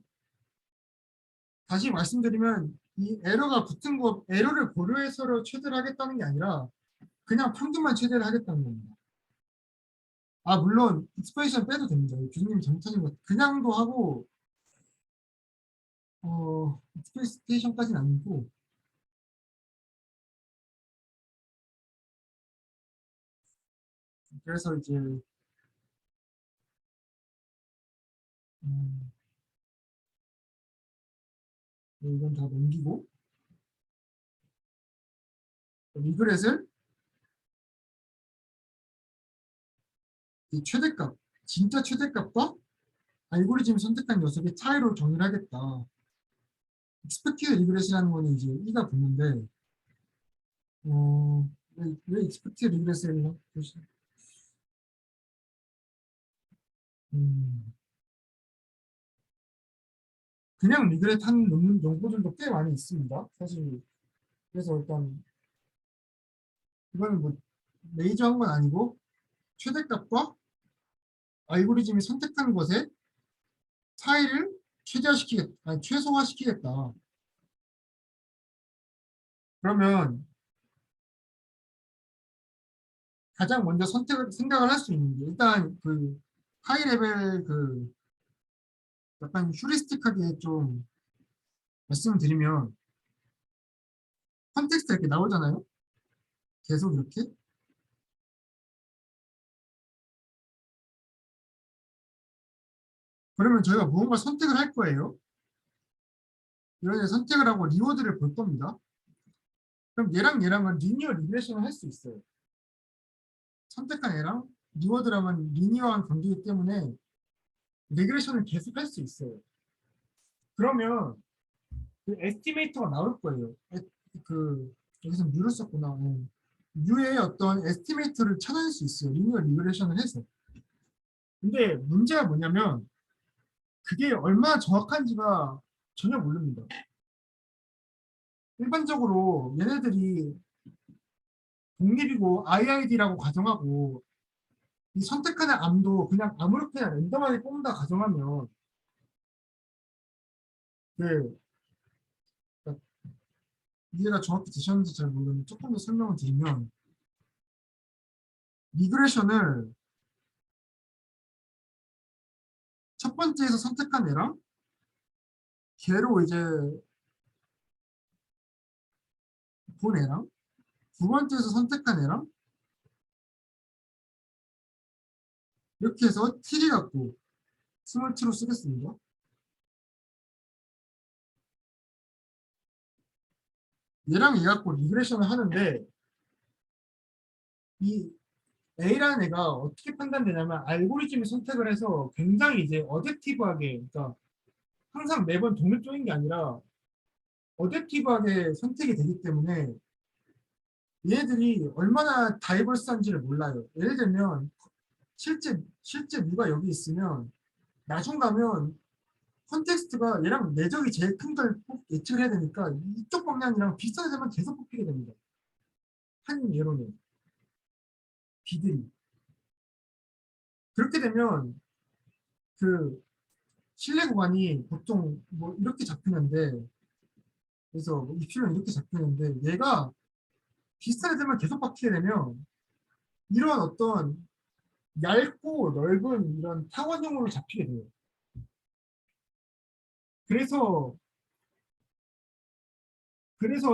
다시 말씀드리면 이 에러가 붙은 거 에러를 고려해서 최대를 하겠다는 게 아니라 그냥 평균만 최대를 하겠다는 겁니다. 물론 익스프레션 빼도 됩니다. 교수님 잘못하신 것 그냥도 하고 익스프레이션까지는 아니고 그래서 이제 음, 이건 다 넘기고 리그렛을 이 최대값 진짜 최대값과 알고리즘이 선택한 녀석의 차이로 정의를 하겠다. 익스펙티드 리그렛이라는 거는 이제 이가 붙는데 왜 익스펙티드 리그렛을 그냥 리그렛 하는 논문 연구들도 꽤 많이 있습니다. 사실 그래서 일단 이거는 뭐 메이저한 건 아니고 최대값과 알고리즘이 선택한 것의 차이를 최소화시키겠다. 그러면 가장 먼저 생각을 할 수 있는 게 일단 그 하이 레벨 그 약간 휴리스틱하게 좀 말씀을 드리면 컨텍스트 이렇게 나오잖아요. 계속 이렇게. 그러면 저희가 무언가 선택을 할 거예요. 이런 선택을 하고 리워드를 볼 겁니다. 그럼 얘랑은 리니어 리그레션을 할 수 있어요. 선택한 애랑 리워드랑은 리니어한 관계이기 때문에 리그레션을 계속 할 수 있어요. 그러면 그 에스티메이터가 나올 거예요. 여기서 U를 썼구나. U의 어떤 에스티메이터를 찾아낼 수 있어요. 리니어 리그레션을 해서. 근데 문제가 뭐냐면 그게 얼마나 정확한지가 전혀 모릅니다. 일반적으로 얘네들이 독립이고 IID라고 가정하고 이 선택하는 암도 그냥 아무렇게나 랜덤하게 뽑는다 가정하면 그 그러니까 이해가 정확히 되셨는지 잘 모르겠는데 조금 더 설명을 드리면 리그레션을 첫 번째에서 선택한 애랑 걔로 이제 본 애랑 두 번째에서 선택한 애랑 이렇게 해서 t를 갖고 스몰 t로 쓰겠습니다. 얘랑 얘 갖고 리그레션을 하는데 이 A라는 애가 어떻게 판단되냐면 알고리즘을 선택을 해서 굉장히 이제 어댑티브하게 그러니까 항상 매번 동일조인 게 아니라 어댑티브하게 선택이 되기 때문에 얘들이 얼마나 다이버스한지를 몰라요. 예를 들면 실제 뮤가 여기 있으면 나중 가면 컨텍스트가 얘랑 내적이 제일 큰 걸 예측을 해야 되니까 이쪽 방향이랑 비슷한 애들만 계속 뽑히게 됩니다. 한 예로는 비들이 그렇게 되면 그 신뢰 구간이 보통 뭐 이렇게 잡히는데 그래서 뭐 입출은 이렇게 잡히는데 얘가 비슷한 애들만 계속 박히게 되면 이런 어떤 얇고 넓은 이런 타원형으로 잡히게 돼요. 그래서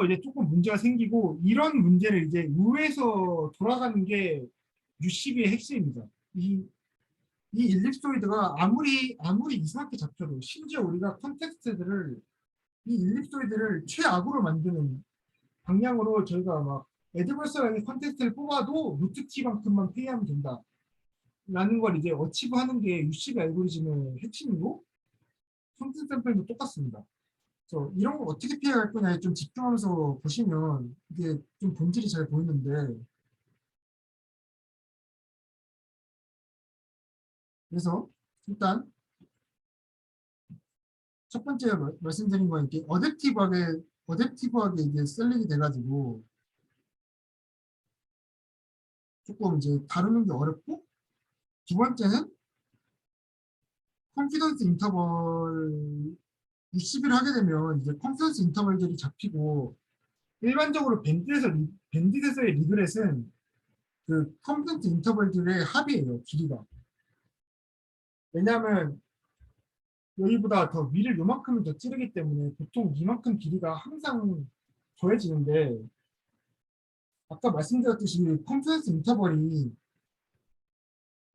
이제 조금 문제가 생기고 이런 문제를 이제 우에서 돌아가는 게 UCB의 핵심입니다. 이 일립소이드가 아무리 이상하게 잡혀도 심지어 우리가 컨텍스트들을 이 일립소이드를 최악으로 만드는 방향으로 저희가 막 애드버서리 컨텍스트를 뽑아도 루트 t만큼만 페이하면 된다. 라는 걸 이제 어치브하는 게 UCB 알고리즘의 핵심이고 컨텍스트 샘플도 똑같습니다. 그래서 이런 걸 어떻게 피해갈 거냐에 좀 집중하면서 보시면 이게 좀 본질이 잘 보이는데 그래서 일단 첫 번째 말씀드린 건 이렇게 어댑티브하게 이게 셀렉이 돼가지고 조금 이제 다루는 게 어렵고 두 번째는 컨피던스 인터벌 60일 하게 되면 이제 컨피던스 인터벌들이 잡히고 일반적으로 밴딧에서의 리그렛은 그 컨피던스 인터벌들의 합이에요, 길이가. 왜냐하면 여기보다 더 위를 요만큼은 더 찌르기 때문에 보통 이만큼 길이가 항상 더해지는데 아까 말씀드렸듯이 컨피던스 인터벌이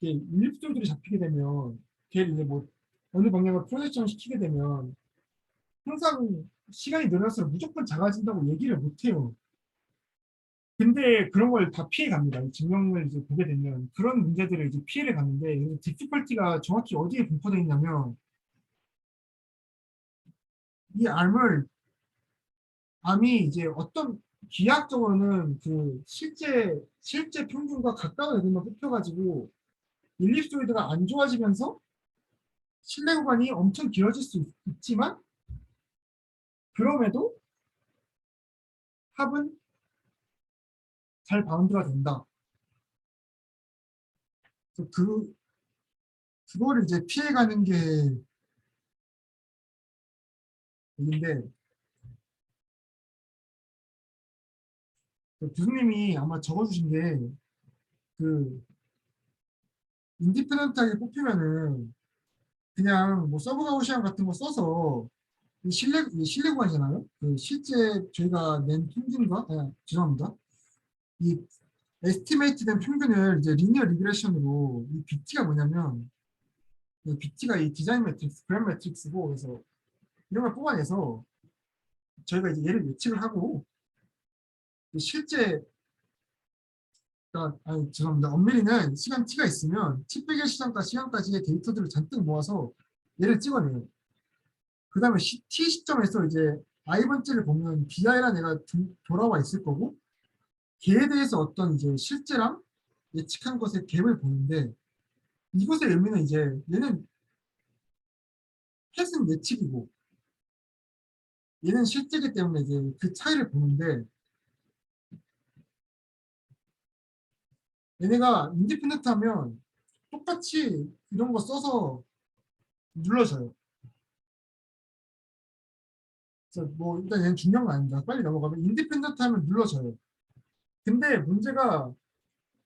일립소들이 잡히게 되면 걔를 이제 뭐 어느 방향으로 프로젝션 시키게 되면 항상 시간이 늘어날수록 무조건 작아진다고 얘기를 못 해요. 근데 그런 걸 다 피해 갑니다. 증명을 이제 보게 되면 그런 문제들을 이제 피해를 가는데 디피컬티가 정확히 어디에 분포되어 있냐면 이 암이 이제 어떤 기하학적으로는 그 실제 평균과 가까운 애들만 뽑혀가지고 일립소이드가 안 좋아지면서 신뢰 구간이 엄청 길어질 수 있지만 그럼에도 합은 잘 바운드가 된다. 그래서 그거를 이제 피해가는 게 얘긴데 그 교수님이 아마 적어주신 게 그 인디펜던트하게 뽑히면은 그냥 뭐 서브 가우시안 같은 거 써서 이 신뢰 구간이잖아요. 그 실제 저희가 낸 평균과 죄송합니다. 이 에스티메이트된 평균을 이제 리니어 리그레션으로 이 BT가 뭐냐면 이 BT가 이 디자인 매트릭스, 그램 매트릭스고 그래서 이런 걸 뽑아내서 저희가 이제 얘를 예측을 하고 실제 아니 죄송합니다. 엄밀히는 시간 t가 있으면 t 빼기 시간까지의 데이터들을 잔뜩 모아서 얘를 찍어내요. 그 다음에 t 시점에서 이제 i번째를 보면 bi라는 애가 돌아와 있을 거고 걔에 대해서 어떤 이제 실제랑 예측한 것의 갭을 보는데 이것의 의미는 이제 얘는 햇은 예측이고 얘는 실제이기 때문에 이제 그 차이를 보는데 얘네가 인디펜던트 하면 똑같이 이런 거 써서 눌러줘요. 그래서 뭐 일단 얘는 중요한 거 아닙니다. 빨리 넘어가면 인디펜던트 하면 눌러줘요. 근데 문제가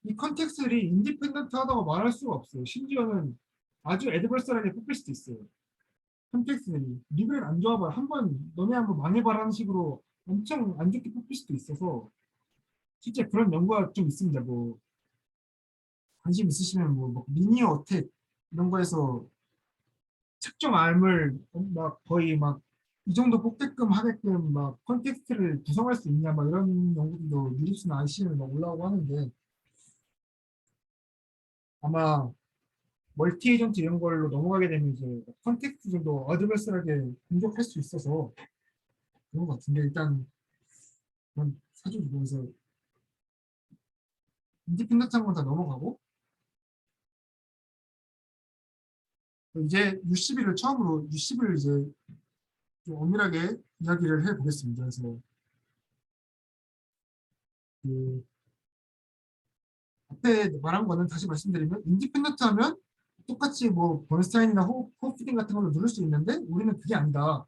이 컨텍스트들이 인디펜던트 하다고 말할 수가 없어요. 심지어는 아주 애드버스하게 뽑힐 수도 있어요. 컨텍스트들이 리그를 안 좋아봐요. 너네 한번 망해봐라는 식으로 엄청 안 좋게 뽑힐 수도 있어서 실제 그런 연구가 좀 있습니다. 뭐 관심 있으시면 뭐 리니어 어택 이런 거에서 특정 알을 막 거의 막 이 정도 뽑게끔 하게끔 막 컨텍스트를 구성할 수 있냐 막 이런 연구들도 유립스나 IC는 막 올라오고 하는데 아마 멀티 에이전트 이런 걸로 넘어가게 되면 이제 컨텍스트 정도 어드밴스하게 공격할 수 있어서 그런 것 같은데 일단 그런 사주를 보면서 인디펜던트한 건 다 넘어가고 이제 U11을 처음으로 U10을 이제 좀 엄밀하게 이야기를 해보겠습니다. 그래서 그 앞에 말한 거는 다시 말씀드리면 인디펜던트 하면 똑같이 뭐 번스타인이나 호프딩 같은 걸로 누를 수 있는데 우리는 그게 아니다.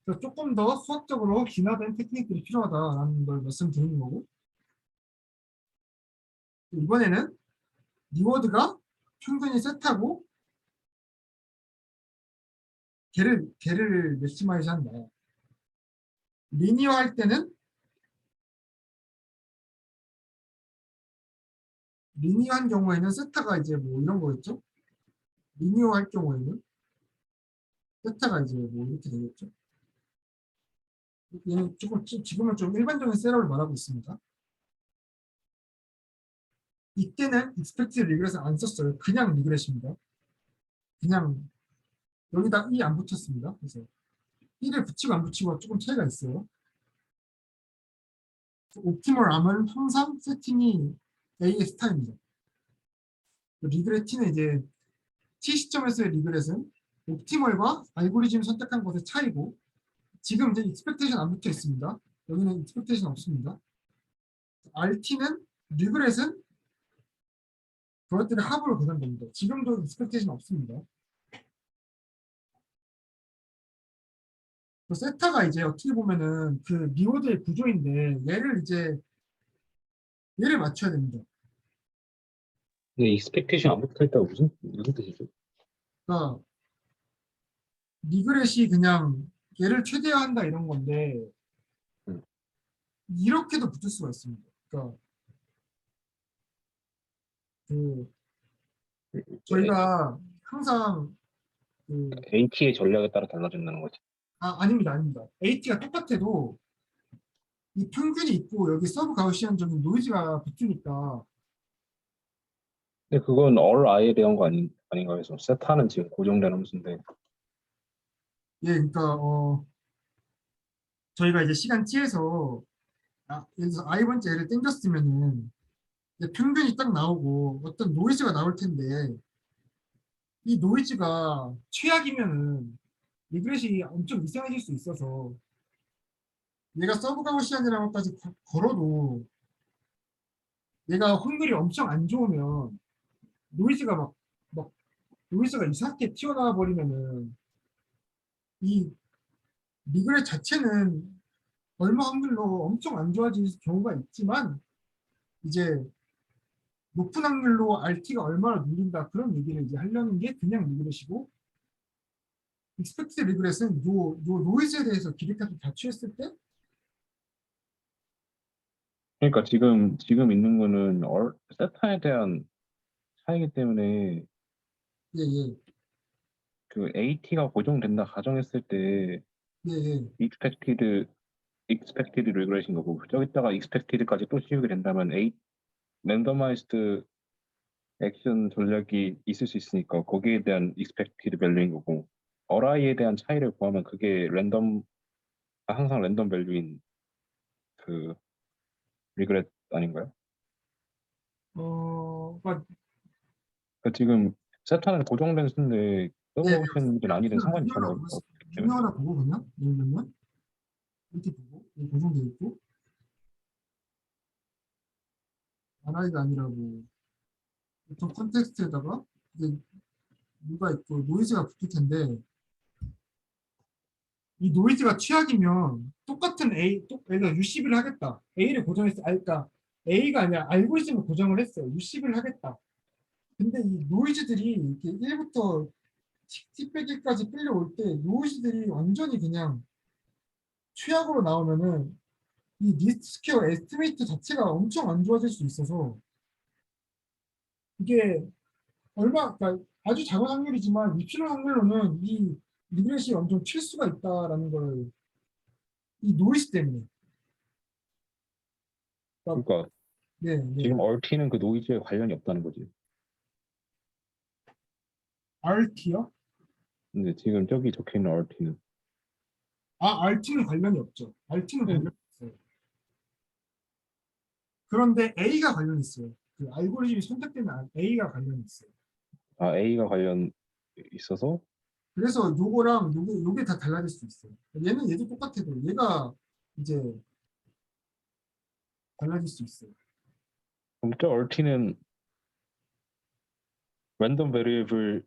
그래서 조금 더 수학적으로 진화된 테크닉들이 필요하다라는 걸 말씀드리는 거고 이번에는 리워드가 평균이 세트하고 걔를 맥시마이즈 한다. 리니어 할 때는 리니어한 경우에는 세타가 이제 뭐 이런 거였죠. 리니어 할 경우에는 세타가 이제 뭐 이렇게 되겠죠. 얘는 지금은 좀 일반적인 셋업을 말하고 있습니다. 이때는 expected regression 안 썼어요. 그냥 regression입니다. 그냥 여기다 E 안 붙였습니다. 그래서 E를 붙이고 안 붙이고 조금 차이가 있어요. 옵티멀 암은 항상 세팅이 A의 스타입니다. 리그레티는 이제 T 시점에서의 리그렛은 옵티멀과 알고리즘 선택한 것의 차이고 지금 이제 익스펙테이션 안 붙어 있습니다. 여기는 익스펙테이션 없습니다. RT는 리그렛은 그것들의 합으로 계산됩니다. 지금도 익스펙테이션 없습니다. 세타가 이제 어떻게 보면은 그 리워드의 구조인데 얘를 맞춰야 됩니다. 근데 익스펙테이션 안 붙어 있다고 무슨 뜻이죠? 그러니까 리그렛이 그냥 얘를 최대화한다 이런 건데 음. 이렇게도 붙을 수가 있습니다. 그러니까 그 저희가 항상 그 AT의 전략에 따라 달라진다는 거지. 아닙니다. AT가 똑같아도 이 평균이 있고 여기 서브 가우시안적인 노이즈가 붙으니까 근데 그건 all i에 대한 거 아닌가 해서 세타는 지금 고정되는 문제인데 예, 그러니까 저희가 이제 시간 t에서 예를 들어서 i번째 얘를 땡겼으면은 이제 평균이 딱 나오고 어떤 노이즈가 나올 텐데 이 노이즈가 최악이면은 리그렛이 엄청 이상해질 수 있어서 얘가 서브 가우시안이라고까지 걸어도 얘가 확률이 엄청 안 좋으면 노이즈가 막 노이즈가 이상하게 튀어나와 버리면은 이 리그렛 자체는 얼마 확률로 엄청 안 좋아질 경우가 있지만 이제 높은 확률로 RT가 얼마나 눌린다 그런 얘기를 이제 하려는 게 그냥 리그렛이고 익스펙트 리그렛은 요 노이즈에 대해서 기립값을 다 취했을 때 그러니까 지금 있는 거는 세타에 대한 차이기 때문에 예예 그 AT가 고정된다 가정했을 때 예예 expected regression 거고 저기다가 expected까지 또 씌우게 된다면 randomized 액션 전략이 있을 수 있으니까 거기에 대한 expected value인 거고 RI에 대한 차이를 구하면 그게 항상 랜덤 밸류인 그 regret 아닌가요? 그러니까 그러니까 지금 세타는 고정된 수인데 예 서브오션이든 아니든 상관이 전혀 없기 때문에 비교하나 보고 그냥 예를 들면 이렇게 보고 여기 고정돼 있고 RI가 아니라고 보통 컨텍스트에다가 이제 뭐가 있고 노이즈가 붙을 텐데 이 노이즈가 최악이면 똑같은 그러니까 U10을 하겠다. A를 고정했어. 그러니까 A가 아니라 알고리즘을 고정을 했어요. U10을 하겠다. 근데 이 노이즈들이 이렇게 1부터 10까지 끌려올 때 노이즈들이 완전히 그냥 최악으로 나오면은 이 리스트 스퀘어 에스티메이트 자체가 엄청 안 좋아질 수 있어서 이게 그러니까 아주 작은 확률이지만 입실현 확률로는 이 리그레션이 엄청 칠 수가 있다라는 걸 이 노이즈 때문에. 그러니까 그러니까 네, 네. 지금 RT는 그 노이즈에 관련이 없다는 거지. RT요? 근데 지금 저기 적혀 있는 RT는 RT는 관련이 없죠. RT는 네. 관련이 없어요. 그런데 A가 관련이 있어요. 그 알고리즘이 선택되면 A가 관련이 있어요. A가 관련 있어서 그래서 요거랑 요게 다 달라질 수 있어요. 얘는 얘도 똑같아도 얘가 이제 달라질 수 있어요. 그럼 저 RT는 랜덤 베리애블이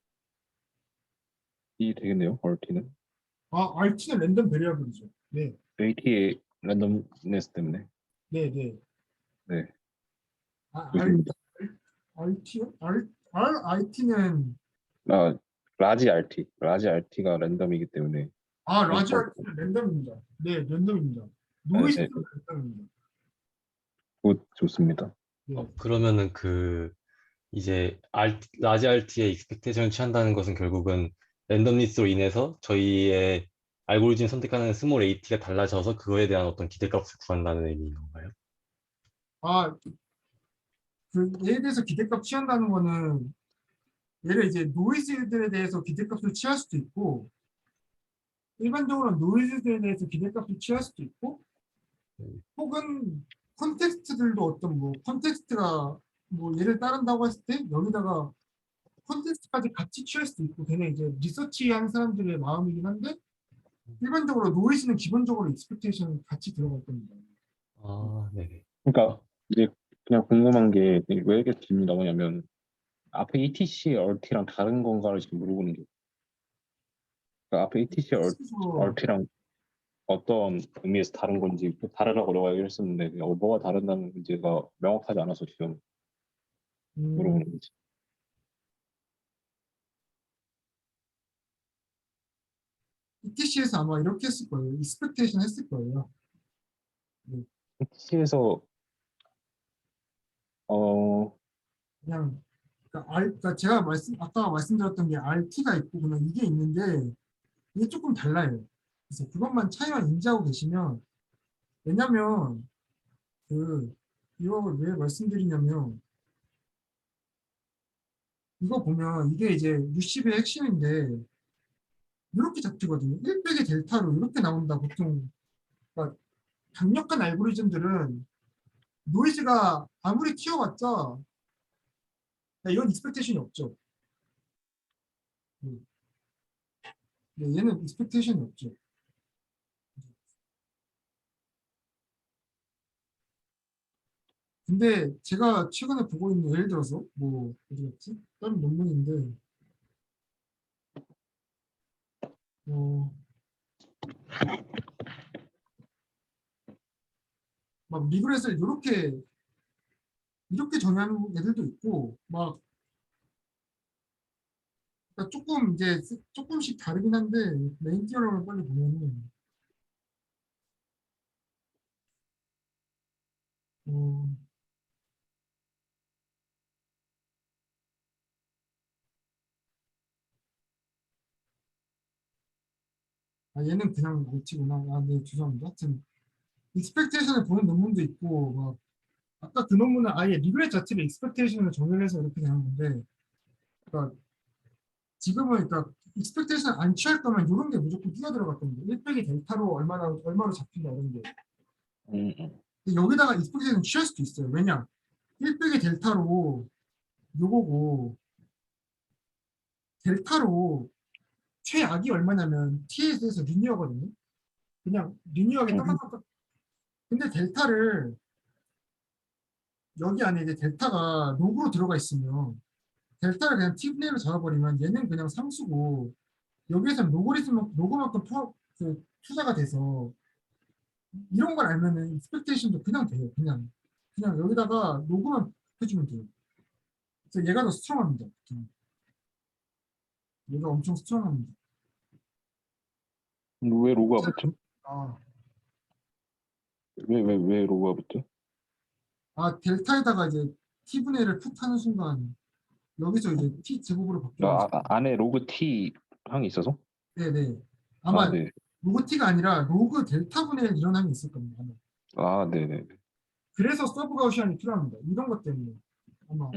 되겠네요. RT는 RT는 랜덤 베리어블이죠. 네, AT의 랜덤네스 때문에. 네, 네. 네, R, 좋습니다. RT요? RIT는 라지 RT가 랜덤이기 때문에 라지 그러니까 RT는 랜덤입니다. 네, 랜덤입니다. 네, 노이즈는 네, 네. 랜덤입니다. 좋습니다. 네. 그러면은 이제 라지 RT의 익스펙테이션을 취한다는 것은 결국은 랜덤리스로 인해서 저희의 알고리즘 선택하는 스몰 AT가 달라져서 그거에 대한 어떤 기대값을 구한다는 의미인 건가요? 아, 얘에 대해서 기대값 취한다는 거는 얘를 이제 노이즈들에 대해서 기대값을 취할 수도 있고 일반적으로 노이즈들에 대해서 기대값을 취할 수도 있고 혹은 컨텍스트들도 어떤 뭐 컨텍스트가 뭐 얘를 따른다고 했을 때 여기다가 컨텍스트까지 같이 취할 수도 있고 걔네 이제 리서치하는 사람들의 마음이긴 한데 일반적으로 노이즈는 기본적으로 익스펙테이션 같이 들어갈 겁니다. 아, 네네. 그러니까 이제 그냥 궁금한 게 왜 이렇게 질문이 나오냐면 앞에 ETC RT랑 다른 건가를 지금 물어보는 게 그러니까 앞에 ETC 그래서 RT랑 어떤 의미에서 다른 건지 다르라고 내가 얘기를 했었는데 뭐가 다른다는 문제가 명확하지 않아서 지금 물어보는 거지. ETC에서 아마 이렇게 했을 거예요. 익스펙테이션 했을 거예요. 네, ETC에서 그냥 그러니까 제가 아까 말씀드렸던 게 RT가 있고 그냥 이게 있는데 이게 조금 달라요. 그래서 그것만 차이만 인지하고 계시면 왜냐면 이걸 왜 말씀드리냐면 이거 보면 이게 이제 U10의 핵심인데 이렇게 잡히거든요. 1 빼기 델타로 이렇게 나온다 보통. 그러니까 강력한 알고리즘들은 노이즈가 아무리 키워봤자 이건 익스펙테이션이 없죠. 네, 얘는 익스펙테이션이 없죠. 근데 제가 최근에 보고 있는 예를 들어서 뭐 어디 갔지? 다른 논문인데 어, 막 리그레스를 이렇게 정의하는 애들도 있고 막 그러니까 조금 이제 조금씩 다르긴 한데 메인 디어럼을 빨리 보면은 어, 얘는 그냥 멀티구나. 네, 죄송합니다. 하여튼 익스펙테이션을 보는 논문도 있고 막 아까 그 논문은 아예 리그레 자체를 익스펙테이션을 정의해서 이렇게 되는 건데 그러니까 지금은 그러니까 익스펙테이션 안 취할 거면 이런 게 무조건 뛰어들어갈 겁니다. 1 빼기 델타로 얼마로 잡힌다 이런 게. 근데 여기다가 익스펙테이션 취할 수도 있어요. 왜냐? 1 빼기 델타로 요거고 델타로 최악이 얼마냐면 T에 대해서 리니어거든요. 그냥 리니어하게 딱딱딱. 근데 델타를 여기 안에 이제 델타가 로그로 들어가 있으면 델타를 그냥 t분의로 잡아버리면 얘는 그냥 상수고 여기에서는 로그만큼 투자가 돼서 이런 걸 알면은 익스펙테이션도 그냥 돼요. 그냥 여기다가 로그만 해주면 돼요. 그래서 얘가 더 스트롱합니다. 얘가 엄청 스트롱합니다. 왜 로그가 붙죠? 아, 왜 로그가 붙죠? 델타에다가 이제 t분의 1을 푹 하는 순간 여기서 이제 t 제곱으로 바뀌어가지고 안에 로그 T 항이 있어서? 네네 아마 네. 로그 t가 아니라 로그 델타분의 1 이런 항이 있을 겁니다. 아마. 네네. 그래서 서브 가우시안이 필요합니다. 이런 것 때문에 아마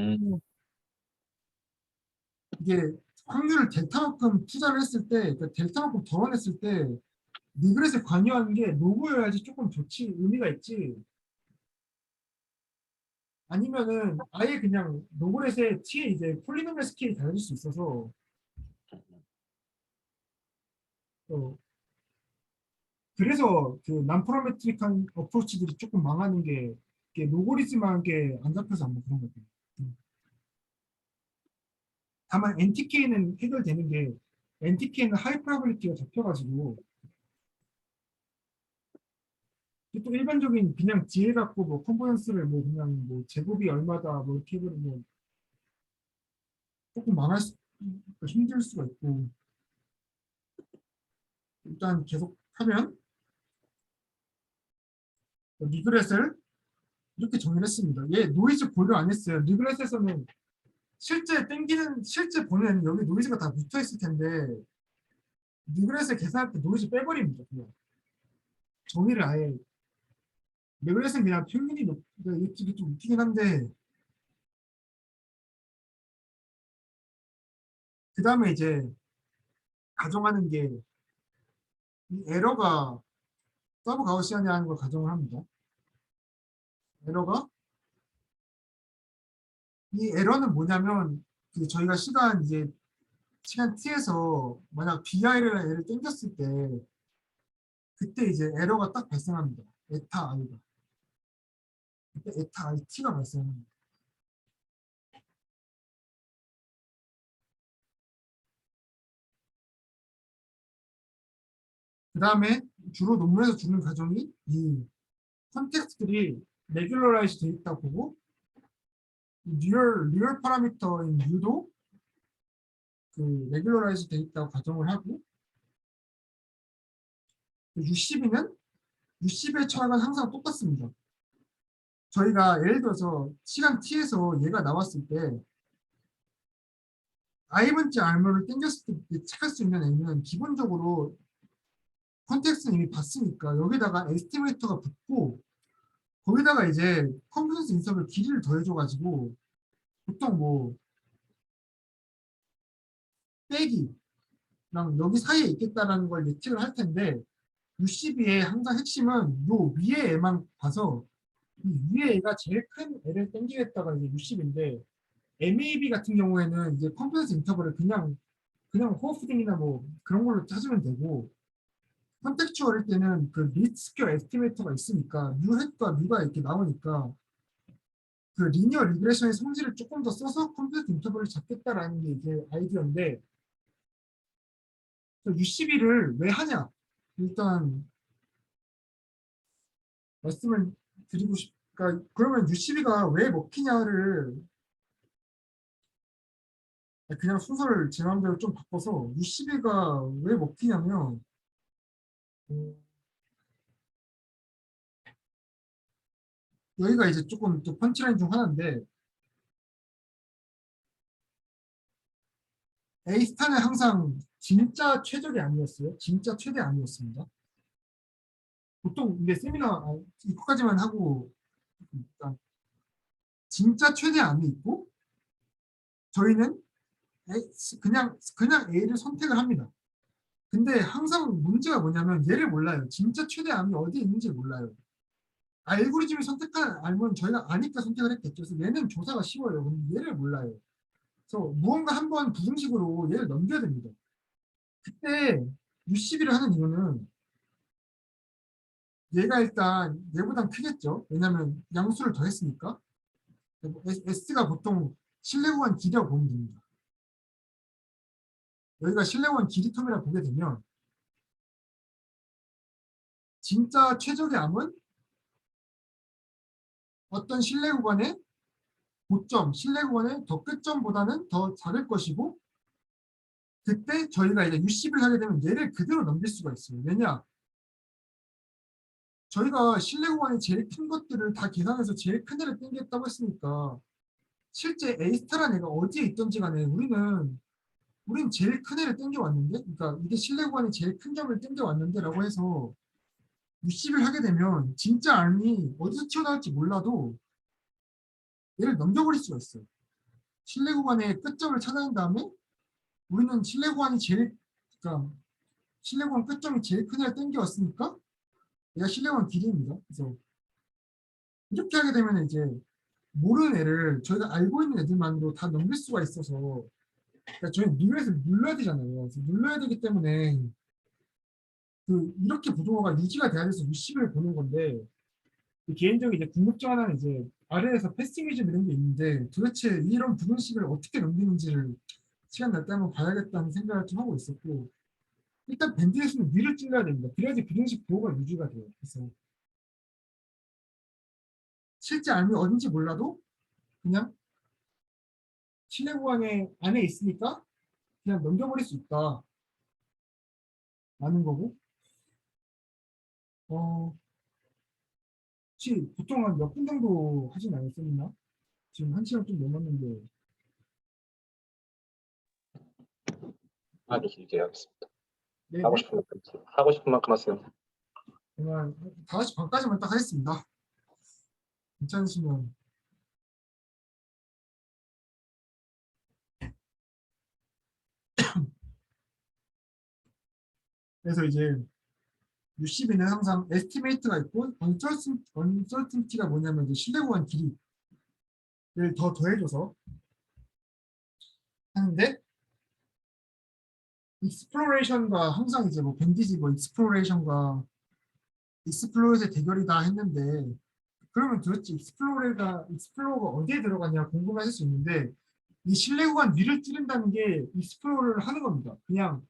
이게 확률을 델타만큼 투자를 했을 때, 그러니까 델타만큼 덜어냈을 때 리그렛에 관여하는 게 로그여야지 조금 좋지 의미가 있지. 아니면은 아예 그냥 로그렛의 t에 이제 폴리노미얼 스케일이 달라질 수 있어서 그래서 그 난파라메트릭한 어프로치들이 조금 망하는 게 이게 로고리즘한 게 안 잡혀서 아마 그런 거예요. 다만 NTK는 해결되는 게 NTK는 하이 프로바빌리티가 잡혀가지고 또 일반적인 그냥 지혜 갖고 뭐 컴포넌스를 뭐 그냥 뭐 제곱이 얼마다 뭐 이렇게 해버리면 조금 힘들 수가 있고 일단 계속 하면 리그렛을 이렇게 정리를 했습니다. 얘 노이즈 고려 안 했어요. 리그렛에서는 실제 보면 여기 노이즈가 다 붙어 있을 텐데 리그렛을 계산할 때 노이즈 빼버립니다. 그냥. 정의를 아예 리그렛은 그냥 평균이 이게 좀 웃기긴 한데 그 다음에 이제 가정하는 게 이 에러가 서브 가우시안이라는 걸 가정을 합니다. 에러가 이 에러는 뭐냐면 그 저희가 시간 t에서 만약 bi를 땡겼을 때 그때 이제 에러가 딱 발생합니다. 에타 i가 그때 에타 i t가 발생합니다. 그 다음에 주로 논문에서 주는 가정이 이 컨텍스트들이 레귤러라이즈 돼 있다 보고 리얼 파라미터인 U도 그 레귤러라이즈 돼 있다고 가정을 하고 U12는 U12의 철학은 항상 똑같습니다. 저희가 예를 들어서 시간 t에서 얘가 나왔을 때 i분지 r모를 땡겼을 때 체크할 수 있는 M은 기본적으로 컨텍스트는 이미 봤으니까 여기다가 에스티메이터가 붙고 거기다가 이제 컨퍼런스 인터벌 길이를 더해줘가지고 보통 뭐 빼기랑 여기 사이에 있겠다라는 걸 예측을 할 텐데 U12의 항상 핵심은 요 위에 애만 봐서 이 위에 애가 제일 큰 애를 땡기겠다가 이제 U10인데 MAB 같은 경우에는 이제 컨퍼런스 인터벌을 그냥 호어푸딩이나 뭐 그런 걸로 찾으면 되고 컨텍추얼일 때는 그 리스퀘어 에스티메이터가 있으니까 U햇과 U가 이렇게 나오니까 그 리니어 리그레션의 성질을 조금 더 써서 컴퓨터 인터벌을 잡겠다라는 게 이제 아이디어인데 U12를 왜 하냐? 일단 말씀을 드리고 그러니까 그러면 U12가 왜 먹히냐를 그냥 순서를 제 마음대로 좀 바꿔서 U12가 왜 먹히냐면 여기가 이제 조금 또 펀치라인 중 하나인데 A스타는 항상 진짜 최적이 아니었어요. 진짜 최대 아니었습니다. 보통 근데 세미나 이거까지만 하고 일단 진짜 최대암이 있고 저희는 그냥 A를 선택을 합니다. 근데 항상 문제가 뭐냐면 얘를 몰라요. 진짜 최대암이 어디에 있는지 몰라요. 알고리즘을 알면 저희가 아니까 선택을 했겠죠. 그래서 얘는 조사가 쉬워요. 근데 얘를 몰라요. 그래서 무언가 한번 부등식으로 얘를 넘겨야 됩니다. 그때 U12를 하는 이유는 얘가 일단 얘보단 크겠죠. 왜냐하면 양수를 더했으니까. S가 보통 실내 구간 길이라고 보면 됩니다. 여기가 실내 구간 길이 텀이라 보게 되면 진짜 최적의 암은 어떤 실내 구간의 고점, 실내 구간의 더 끝점보다는 더 작을 것이고 그때 저희가 이제 U10을 하게 되면 얘를 그대로 넘길 수가 있어요. 왜냐? 저희가 실내 구간이 제일 큰 것들을 다 계산해서 제일 큰 애를 땡겼다고 했으니까 실제 A스타라는 애가 어디에 있던지 간에 우린 제일 큰 애를 땡겨왔는데 그러니까 이게 실내 구간이 제일 큰 점을 땡겨왔는데 라고 해서 U10을 하게 되면 진짜 알이 어디서 튀어나올지 몰라도 얘를 넘겨버릴 수가 있어요. 실내 구간의 끝점을 찾아낸 다음에 우리는 실내 구간이 제일 그러니까 실내 구간 끝점이 제일 큰 애를 땡겨왔으니까 얘가 실내 구간 길이입니다. 그래서 이렇게 하게 되면 이제 모르는 애를 저희가 알고 있는 애들만으로 다 넘길 수가 있어서 그러니까 저희 뉴에서 눌러야 되잖아요. 그래서 눌러야 되기 때문에 이렇게 부동어가 유지가 돼야 돼서 U10을 보는 건데 개인적인 이제 궁금증 하나는 이제 아래에서 패싱위즘 이런 게 있는데 도대체 이런 부등식을 어떻게 넘기는지를 시간 날 때 한번 봐야겠다는 생각을 좀 하고 있었고 일단 밴드에서는 위를 찔러야 됩니다. 그래야지 부등식 부호가 유지가 돼요. 그래서 실제 알이 어딘지 몰라도 그냥 실내 구간에 안에 있으니까 그냥 넘겨버릴 수 있다 라는 거고 혹시 보통 한 몇 분 정도 하진 않았었나? 지금 1시간 좀 넘었는데 아니 길게 하겠습니다. 네, 하고 싶은 만큼 하세요. 그러면 5시 반까지만 딱 하겠습니다. 괜찮으시면 그래서 이제 UCB는 항상 에스티메이트가 있고 언설튼티가 뭐냐면 이제 실내 구간 길이를 더 더해줘서 하는데 익스플로레이션과 항상 이제 뭐 밴디지 뭐 익스플로레이션과 익스플로어의 대결이다 했는데 그러면 도대체 익스플로어가 어디에 들어가냐 궁금하실 수 있는데 이 실내 구간 위를 찌른다는 게 익스플로어를 하는 겁니다. 그냥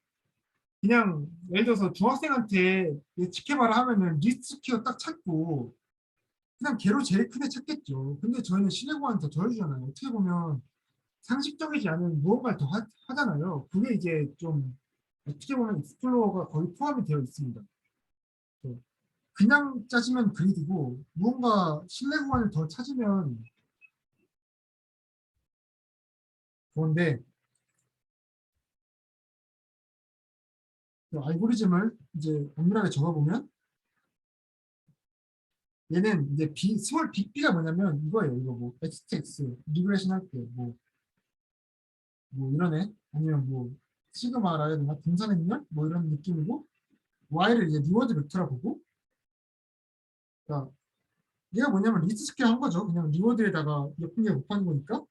예를 들어서 중학생한테 예측해봐라 하면은 리스트 스퀘어 딱 찾고 그냥 걔로 제일 큰 애 찾겠죠. 근데 저희는 실내 구간 더 더해주잖아요. 어떻게 보면 상식적이지 않은 무언가를 더 하잖아요. 그게 이제 좀 어떻게 보면 익스플로어가 거의 포함이 되어 있습니다. 그냥 짜지면 그리드고 무언가 실내 구간을 더 찾으면 좋은데 그 알고리즘을 이제 엄밀하게 적어보면 얘는 이제 스몰 빅B가 뭐냐면 이거예요. 이거 뭐 XTX 리그레션 할 때 뭐 이런 애 아니면 뭐 시그마라 해야 되나 분산행렬 뭐 이런 느낌이고 Y를 이제 리워드 벡터라 보고 그러니까 얘가 뭐냐면 리스트 스퀘어 한 거죠. 그냥 리워드에다가 예쁜 게 곱하는 거니까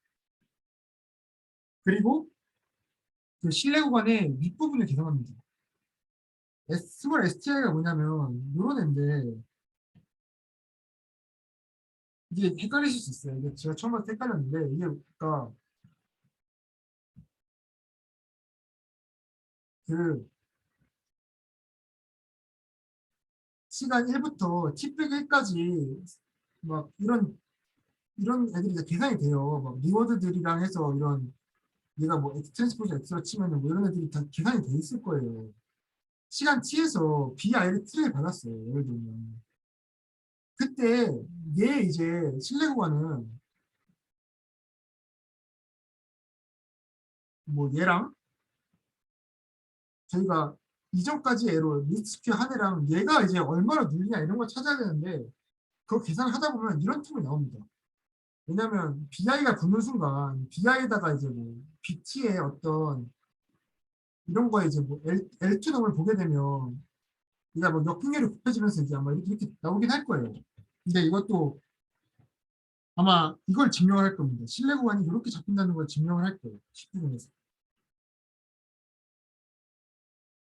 그리고 그 실내 구간의 윗부분을 계산합니다. 스몰 STI가 뭐냐면 요런 애인데 이게 헷갈리실 수 있어요. 이게 제가 처음 봤을 때 헷갈렸는데 이게 그러니까 그 시간 1부터 t-1까지 막 이런 애들이 이제 계산이 돼요. 막 리워드들이랑 해서 이런 얘가 뭐 X 트랜스포즈 X로 치면은 뭐 이런 애들이 다 계산이 돼 있을 거예요. 시간 t에서 BI를 트레이 받았어요. 예를 들면 그때 얘 이제 실내 구간은 뭐 얘랑 저희가 이전까지 애로 리스트 한 애랑 얘가 이제 얼마나 눌리냐 이런 걸 찾아야 되는데 그거 계산을 하다 보면 이런 틈이 나옵니다. 왜냐면 BI가 붙는 순간 BI에다가 이제 뭐 BT의 어떤 이런 거에 이제 뭐 L2놈을 보게 되면 얘가 뭐 역풍계로 곱해지면서 이제 아마 이렇게 나오긴 할 거예요. 근데 이것도 아마 이걸 증명을 할 겁니다. 실내 구간이 이렇게 잡힌다는 걸 증명을 할 거예요. 10분에서.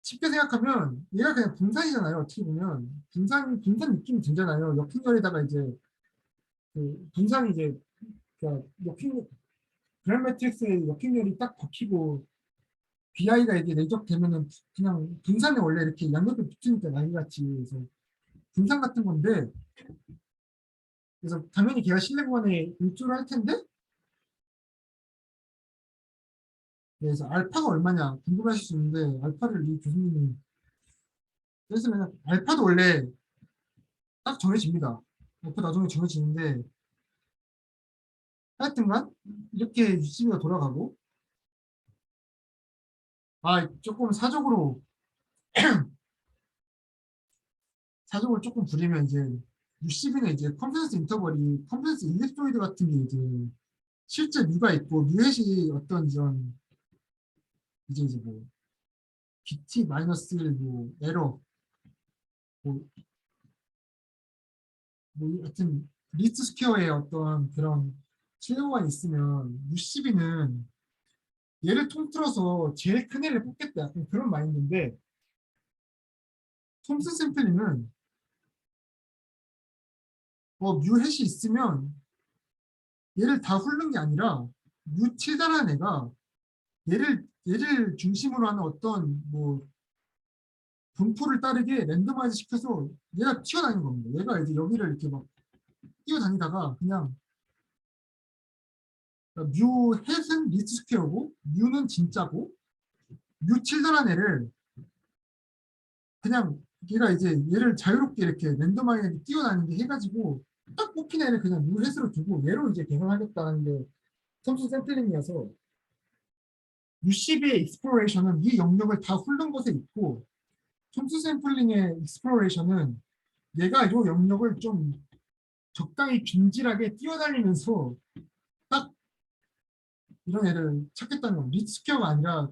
쉽게 생각하면 얘가 그냥 분산이잖아요. 어떻게 보면 분산 느낌이 들잖아요. 역풍열에다가 이제 그 분산이 이제 그러니까 역풍 그랜 매트릭스의 역행렬이 딱 박히고 BI가 이게 내적되면은 그냥 분산에 원래 이렇게 양옆에 붙으니까 나이같이 그래서 분산 같은 건데 그래서 당연히 걔가 실내 구간에 일조를 할 텐데 그래서 알파가 얼마냐 궁금하실 수 있는데 알파를 이 교수님이 그래서 알파도 원래 딱 정해집니다. 알파 나중에 정해지는데 하여튼간 이렇게 UCB가 돌아가고 조금 사족을 조금 부리면 이제 UCB는 이제 컨피던스 인터벌이 컨피던스 일립소이드 같은 게 이제 실제 뮤가 있고 뮤햇이 어떤 이런 이제 뭐 BT-1 뭐 에러 뭐, 하여튼 리스트 스퀘어의 어떤 그런 실내구가 있으면 UCB는 얘를 통틀어서 제일 큰 애를 뽑겠다 약간 그런 마인드인데 톰슨 샘플링은 뮤햇이 있으면 얘를 다 훑는 게 아니라 뮤 최다라는 애가 얘를 중심으로 하는 어떤 뭐 분포를 따르게 랜덤화이즈 시켜서 얘가 튀어나오는 겁니다. 얘가 이제 여기를 이렇게 막 뛰어다니다가 그냥 뮤 햇은 리스트 스퀘어고 뮤는 진짜고 뮤 칠더란 애를 그냥 얘가 이제 얘를 자유롭게 이렇게 랜덤하게 뛰어다니게 해가지고 딱 뽑힌 애를 그냥 뮤 햇으로 두고 얘로 이제 계산하겠다는 게 톰슨 샘플링이어서 UCB의 익스플로레이션은 이 영역을 다 훑는 곳에 있고 톰슨 샘플링의 익스플로레이션은 얘가 이 영역을 좀 적당히 균질하게 뛰어다니면서 딱 이런 애를 찾겠다는 건 리스퀘어가 아니라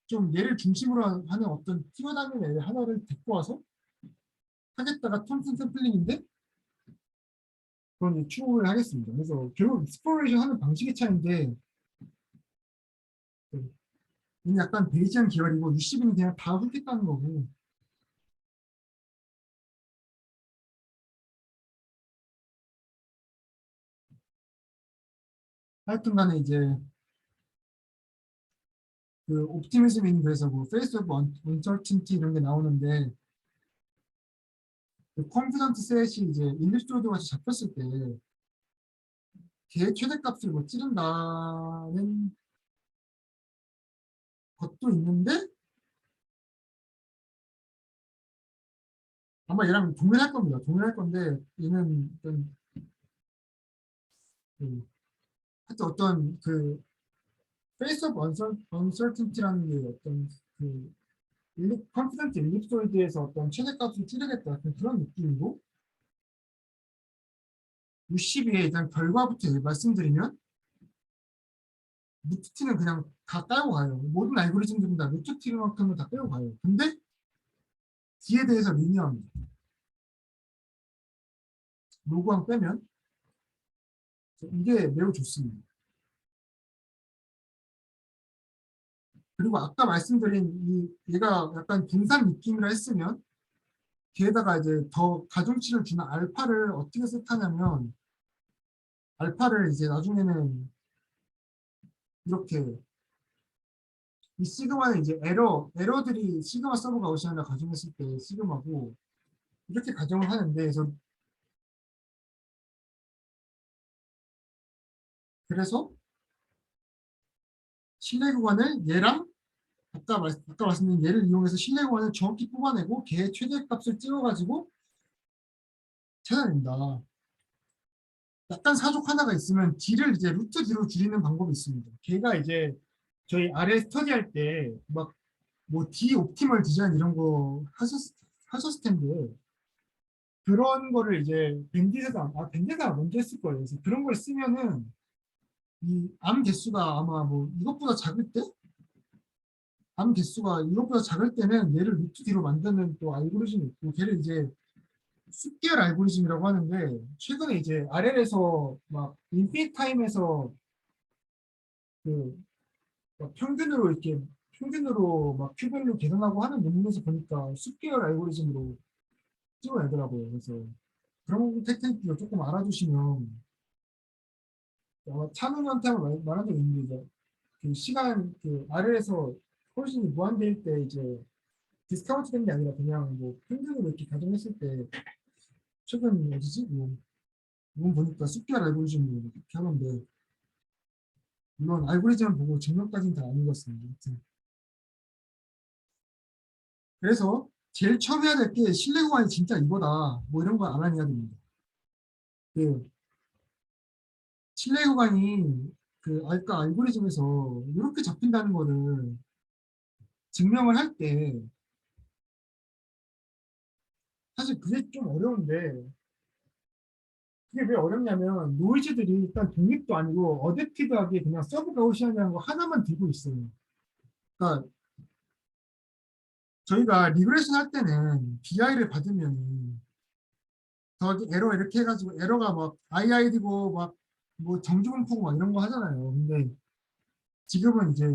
좀 얘를 중심으로 하는 어떤 뛰어다니는 애 하나를 데리고 와서 하겠다가 톰슨 샘플링인데 그런 이제 추구를 하겠습니다. 그래서 결국 익스플로레이션 하는 방식의 차이인데 얘는 약간 베이지안 계열이고 UCB는 그냥 다 훑겠다는 거고 하여튼 간에 이제 그 옵티미즘인 그래서 뭐 페이스 오브 언서틴티 이런 게 나오는데 그 컨피던트 셋이 이제 일립소이드 같이 잡혔을 때 걔 최대값을 뭐 찌른다는 것도 있는데 아마 얘랑 동일할 겁니다. 동일할 건데 얘는 어떤 하여튼 어떤 그 페이스 오브 언서틴티라는 게 어떤 그 컨피던트 일립소이드에서 어떤 최대값을 찌르겠다 같은 그런 느낌이고 UCB의 일단 결과부터 말씀드리면 루트티는 그냥 다 따고 가요. 모든 알고리즘들은 다 루트티만큼은 다 빼고 가요. 근데 D에 대해서 리니어합니다. 로그왕 빼면 이게 매우 좋습니다. 그리고 아까 말씀드린 얘가 약간 분산 느낌이라 했으면 뒤에다가 이제 더 가중치를 주는 알파를 어떻게 세트하냐면 알파를 이제 나중에는 이렇게 이 시그마는 이제 에러들이 시그마 서브가 아웃이나 가정했을 때 시그마고 이렇게 가정을 하는데 그래서 실내 구간을 얘랑 아까 말씀드린 얘를 이용해서 실내 구간을 정확히 뽑아내고 걔의 최대값을 찍어가지고 찾아낸다. 약간 사족 하나가 있으면 D를 이제 루트 D로 줄이는 방법이 있습니다. 걔가 이제 저희 아래 스터디할 때 막 뭐 D 옵티멀 디자인 이런 거 하셨을 텐데 그런 거를 이제 밴디드가 먼저 했을 거예요. 그래서 그런 걸 쓰면은 이 암 개수가 아마 뭐 이것보다 작을 때 암 개수가 이것보다 작을 때는 얘를 루트 D로 만드는 또 알고리즘이 있고 걔를 이제 숫계열 알고리즘이라고 하는데 최근에 이제 RL에서 막 인피니트 타임에서 그막 평균으로 막 큐밸류 계산하고 하는 논문에서 보니까 숫계열 알고리즘으로 찍어내더라고요. 그래서 그런 테크닉도 조금 알아두시면 찬우한테 한번 말한 적이 있는데 이제 그 시간 그 아래에서 훨씬 무한대일 때 이제 디스카운트 된 게 아니라 그냥 뭐 평균으로 이렇게 가정했을 때 최근 어디지? 뭐 보니까 숲결 알고리즘으로 이렇게 하는데 물론 알고리즘 보고 증명까지는 다 아닌 것 같습니다. 하여튼 그래서 제일 처음 해야 될 게 신뢰 구간이 진짜 이거다. 뭐 이런 거 알아내야 됩니다. 그 신뢰 구간이 그 아까 알고리즘에서 이렇게 잡힌다는 거를 증명을 할 때 사실 그게 좀 어려운데 그게 왜 어렵냐면 노이즈들이 일단 독립도 아니고 어댑티브하게 그냥 서브 가우시안이라는 거 하나만 들고 있어요. 그러니까 저희가 리그레션 할 때는 BI를 받으면 더하기 에러 이렇게 해가지고 에러가 막 IID고 막 뭐 정주분포고 막 이런 거 하잖아요. 근데 지금은 이제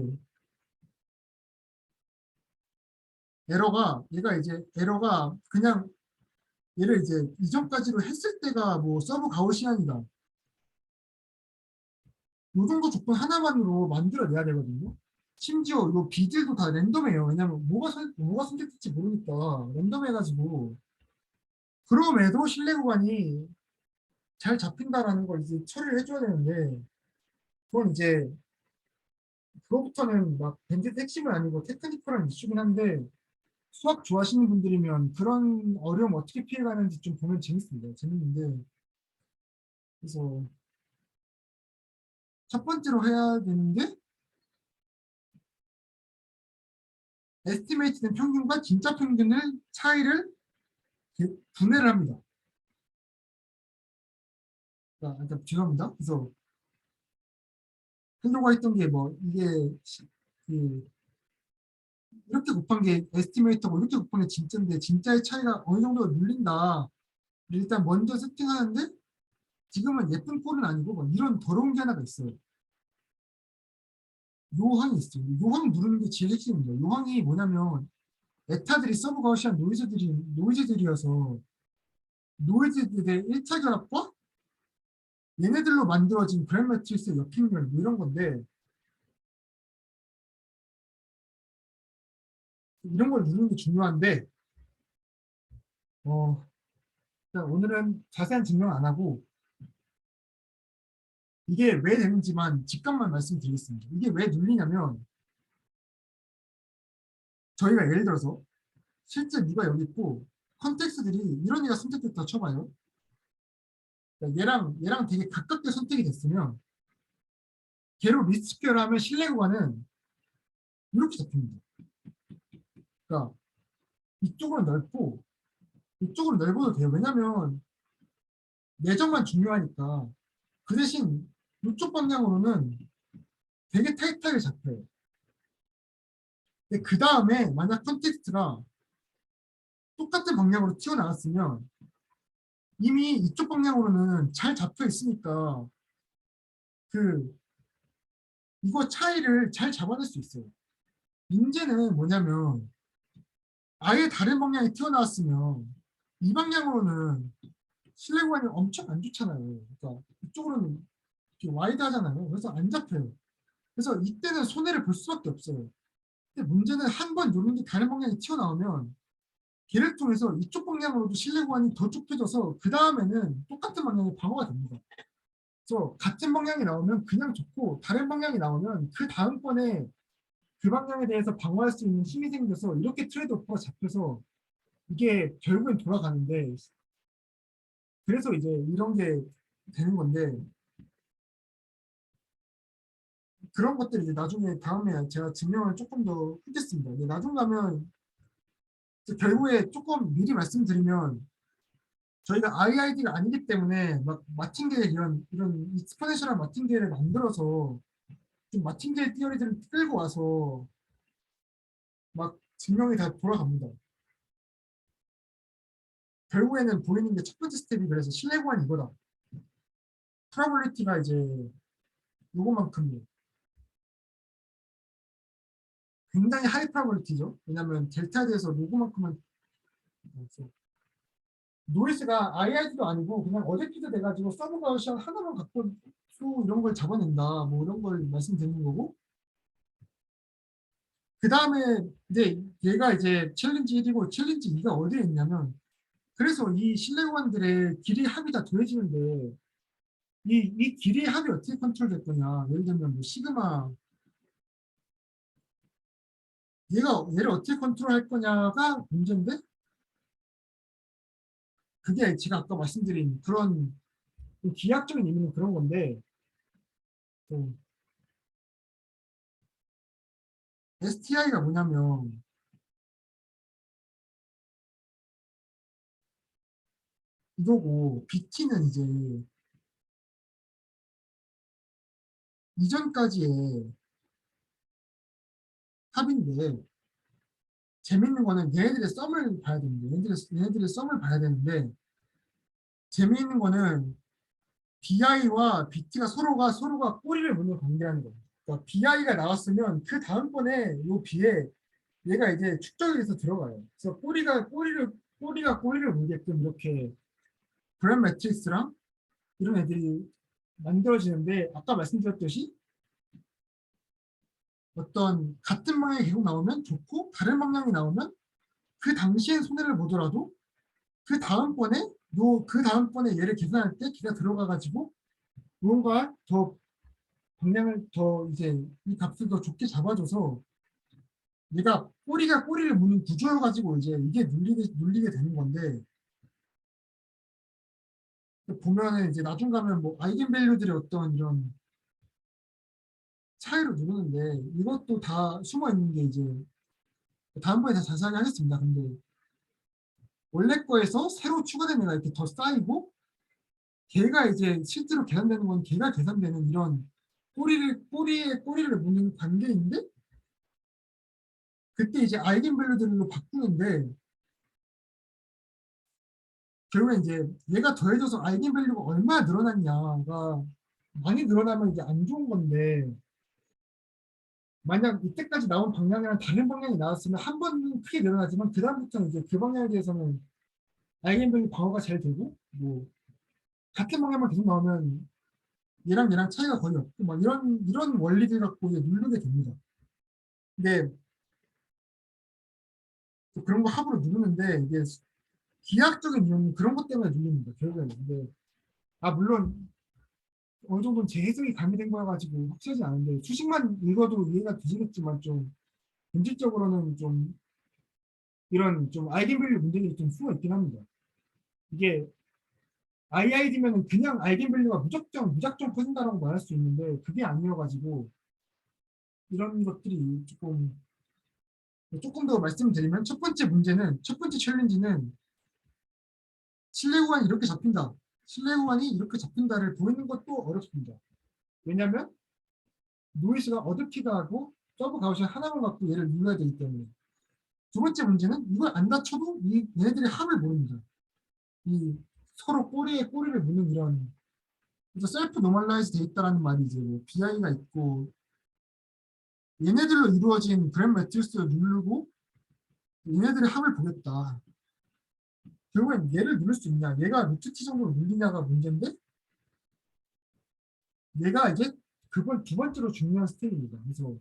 얘가 이제 에러가 그냥 얘를 이제 이전까지로 했을 때가 뭐 서브 가우시안이다. 요 정도 조건 하나만으로 만들어내야 되거든요. 심지어 요 비들도 다 랜덤이에요. 왜냐면 뭐가 선택될지 모르니까 랜덤해가지고 그럼에도 신뢰 구간이 잘 잡힌다라는 걸 이제 처리를 해줘야 되는데 그건 이제 그거부터는 막 밴드 핵심은 아니고 테크니컬한 이슈긴 한데 수학 좋아하시는 분들이면 그런 어려움 어떻게 피해가는지 좀 보면 재밌습니다. 재밌는데 그래서 첫 번째로 해야 되는데 에스티메이트된 평균과 진짜 평균을 차이를 분해를 합니다. 죄송합니다. 그래서 하려고 했던 게 뭐 이게 그 이렇게 곱한 게 에스티메이터고 이렇게 곱한 게 진짜인데 진짜의 차이가 어느 정도 눌린다. 일단 먼저 세팅하는데 지금은 예쁜 꼴은 아니고 뭐 이런 더러운 게 하나가 있어요. 요항이 있어요. 요항 누르는 게 제일 핵심입니다. 요항이 뭐냐면 에타들이 서브 가우시안 노이즈들이어서 노이즈들의 1차 결합과 얘네들로 만들어진 그랜 매트리스의 역행렬 뭐 이런 건데 이런 걸 누르는 게 중요한데 일단 오늘은 자세한 증명 안 하고 이게 왜 되는지만 직감만 말씀드리겠습니다. 이게 왜 눌리냐면 저희가 예를 들어서 실제 미가 여기 있고 컨텍스트들이 이런 애가 선택됐다 쳐봐요. 그러니까 얘랑 되게 가깝게 선택이 됐으면 걔로 리스트결 하면 신뢰 구간은 이렇게 잡힙니다. 그러니까 이쪽으로 넓고 이쪽으로 넓어도 돼요. 왜냐면 내정만 중요하니까 그 대신 이쪽 방향으로는 되게 타이트하게 잡혀요. 근데 그 다음에 만약 컨텍스트가 똑같은 방향으로 튀어나왔으면 이미 이쪽 방향으로는 잘 잡혀 있으니까 그 이거 차이를 잘 잡아낼 수 있어요. 문제는 뭐냐면 아예 다른 방향이 튀어나왔으면 이 방향으로는 실내 구간이 엄청 안 좋잖아요. 그러니까 이쪽으로는 이렇게 와이드 하잖아요. 그래서 안 잡혀요. 그래서 이때는 손해를 볼 수밖에 없어요. 근데 문제는 한 번 누른 게 다른 방향이 튀어나오면 걔를 통해서 이쪽 방향으로도 실내 구간이 더 좁혀져서 그 다음에는 똑같은 방향이 방어가 됩니다. 그래서 같은 방향이 나오면 그냥 좋고 다른 방향이 나오면 그 다음번에 그 방향에 대해서 방어할 수 있는 힘이 생겨서 이렇게 트레이드오프가 잡혀서 이게 결국엔 돌아가는데 그래서 이제 이런 게 되는 건데 그런 것들이 이제 나중에 다음에 제가 증명을 조금 더 하겠습니다. 근데 나중 가면 결국에 조금 미리 말씀드리면 저희가 IID가 아니기 때문에 막 마틴게일 이런 익스포넨셜한 마틴게일을 만들어서 좀 마틴게일 티어리들을 끌고 와서 막 증명이 다 돌아갑니다. 결국에는 보이는 게 첫 번째 스텝이 그래서 신뢰 구간이 이거다. 프로버빌리티가 이제 요거만큼이에요. 굉장히 하이 프로버빌리티죠. 왜냐하면 델타에 대해서 요거만큼은 노이즈가 IID도 아니고 그냥 어댑티드 돼가지고 서브 가우시안 하나만 갖고 수 이런 걸 잡아낸다. 뭐 이런 걸 말씀드리는 거고. 그 다음에 이제 얘가 이제 챌린지 1이고 챌린지 2가 어디에 있냐면 그래서 이 실내 구간들의 길이 합이 다 더해지는데 이 길이 합이 어떻게 컨트롤 될 거냐. 예를 들면 뭐 시그마 얘를 어떻게 컨트롤 할 거냐가 문제인데 그게 제가 아까 말씀드린 그런 좀 기하학적인 의미는 그런 건데 STI가 뭐냐면 이거고 BT는 이제 이전까지의 합인데 재밌는 거는 얘네들의 썸을 봐야 되는데 얘네들의 썸을 봐야 되는데 재미있는 거는 BI와 BT가 서로가 꼬리를 무는 관계라는 거예요. 그러니까 BI가 나왔으면 그 다음번에 요 B에 얘가 이제 축적이 돼서 들어가요. 그래서 꼬리가 꼬리를 물게끔 이렇게 브랜 매트릭스랑 이런 애들이 만들어지는데 아까 말씀드렸듯이 어떤 같은 방향이 계속 나오면 좋고 다른 방향이 나오면 그 당시엔 손해를 보더라도 그 다음번에 얘를 계산할 때 걔가 들어가 가지고 뭔가 더 방향을 더 이제 이 값을 더 좋게 잡아줘서 얘가 꼬리가 꼬리를 무는 구조여 가지고 이제 이게 눌리게 되는 건데 보면은 이제 나중 가면 뭐 아이겐 밸류들의 어떤 이런 차이로 누르는데 이것도 다 숨어 있는 게 이제 다음번에 다 자세하게 하겠습니다. 근데 원래 거에서 새로 추가된 애가 이렇게 더 쌓이고 걔가 이제 실제로 계산되는 건 걔가 계산되는 이런 꼬리에 꼬리를 무는 관계인데 그때 이제 아이겐 밸류들로 바꾸는데 결국에 이제 얘가 더해져서 아이겐 밸류가 얼마나 늘어났냐가 많이 늘어나면 이제 안 좋은 건데 만약 이때까지 나온 방향이랑 다른 방향이 나왔으면 한 번은 크게 늘어나지만 그 다음부터는 이제 그 방향에 대해서는 아이겐밸류 방어가 잘 되고 뭐 같은 방향만 계속 나오면 얘랑 차이가 거의 없고 막 이런 원리들 갖고 이제 누르게 됩니다. 근데 또 그런 거 합으로 누르는데 이게 기하학적인 이유는 그런 것 때문에 누릅니다. 결국에는. 근데 물론 어느 정도는 제 해석이 가미된 거여 가지고 확실하지 않은데 수식만 읽어도 이해가 되시겠지만 좀 본질적으로는 좀 이런 좀 아이겐밸류 문제들이 좀 숨어 있긴 합니다. 이게 IID면은 그냥 아이겐밸류가 무작정 커진다라고 말할 수 있는데 그게 아니어가지고 이런 것들이 조금 더 말씀드리면 첫 번째 챌린지는 실내 구간이 이렇게 잡힌다. 실내 구간이 이렇게 잡힌다를 보이는 것도 어렵습니다. 왜냐하면 노이즈가 어둡기도 하고 서브 가우션 하나만 갖고 얘를 눌러야 되기 때문에. 두 번째 문제는 이걸 안 다쳐도 얘네들의 합을 모릅니다. 이 서로 꼬리에 꼬리를 무는 이런 그래서 셀프 노멀라이즈 돼 있다라는 말이 이제 뭐 BI가 있고 얘네들로 이루어진 브랜 매트리스를 누르고 얘네들의 합을 보겠다. 결국엔 얘를 누를 수 있냐, 얘가 루트 T 정도로 눌리냐가 문제인데 얘가 이제 그걸 두 번째로 중요한 스텝입니다. 그래서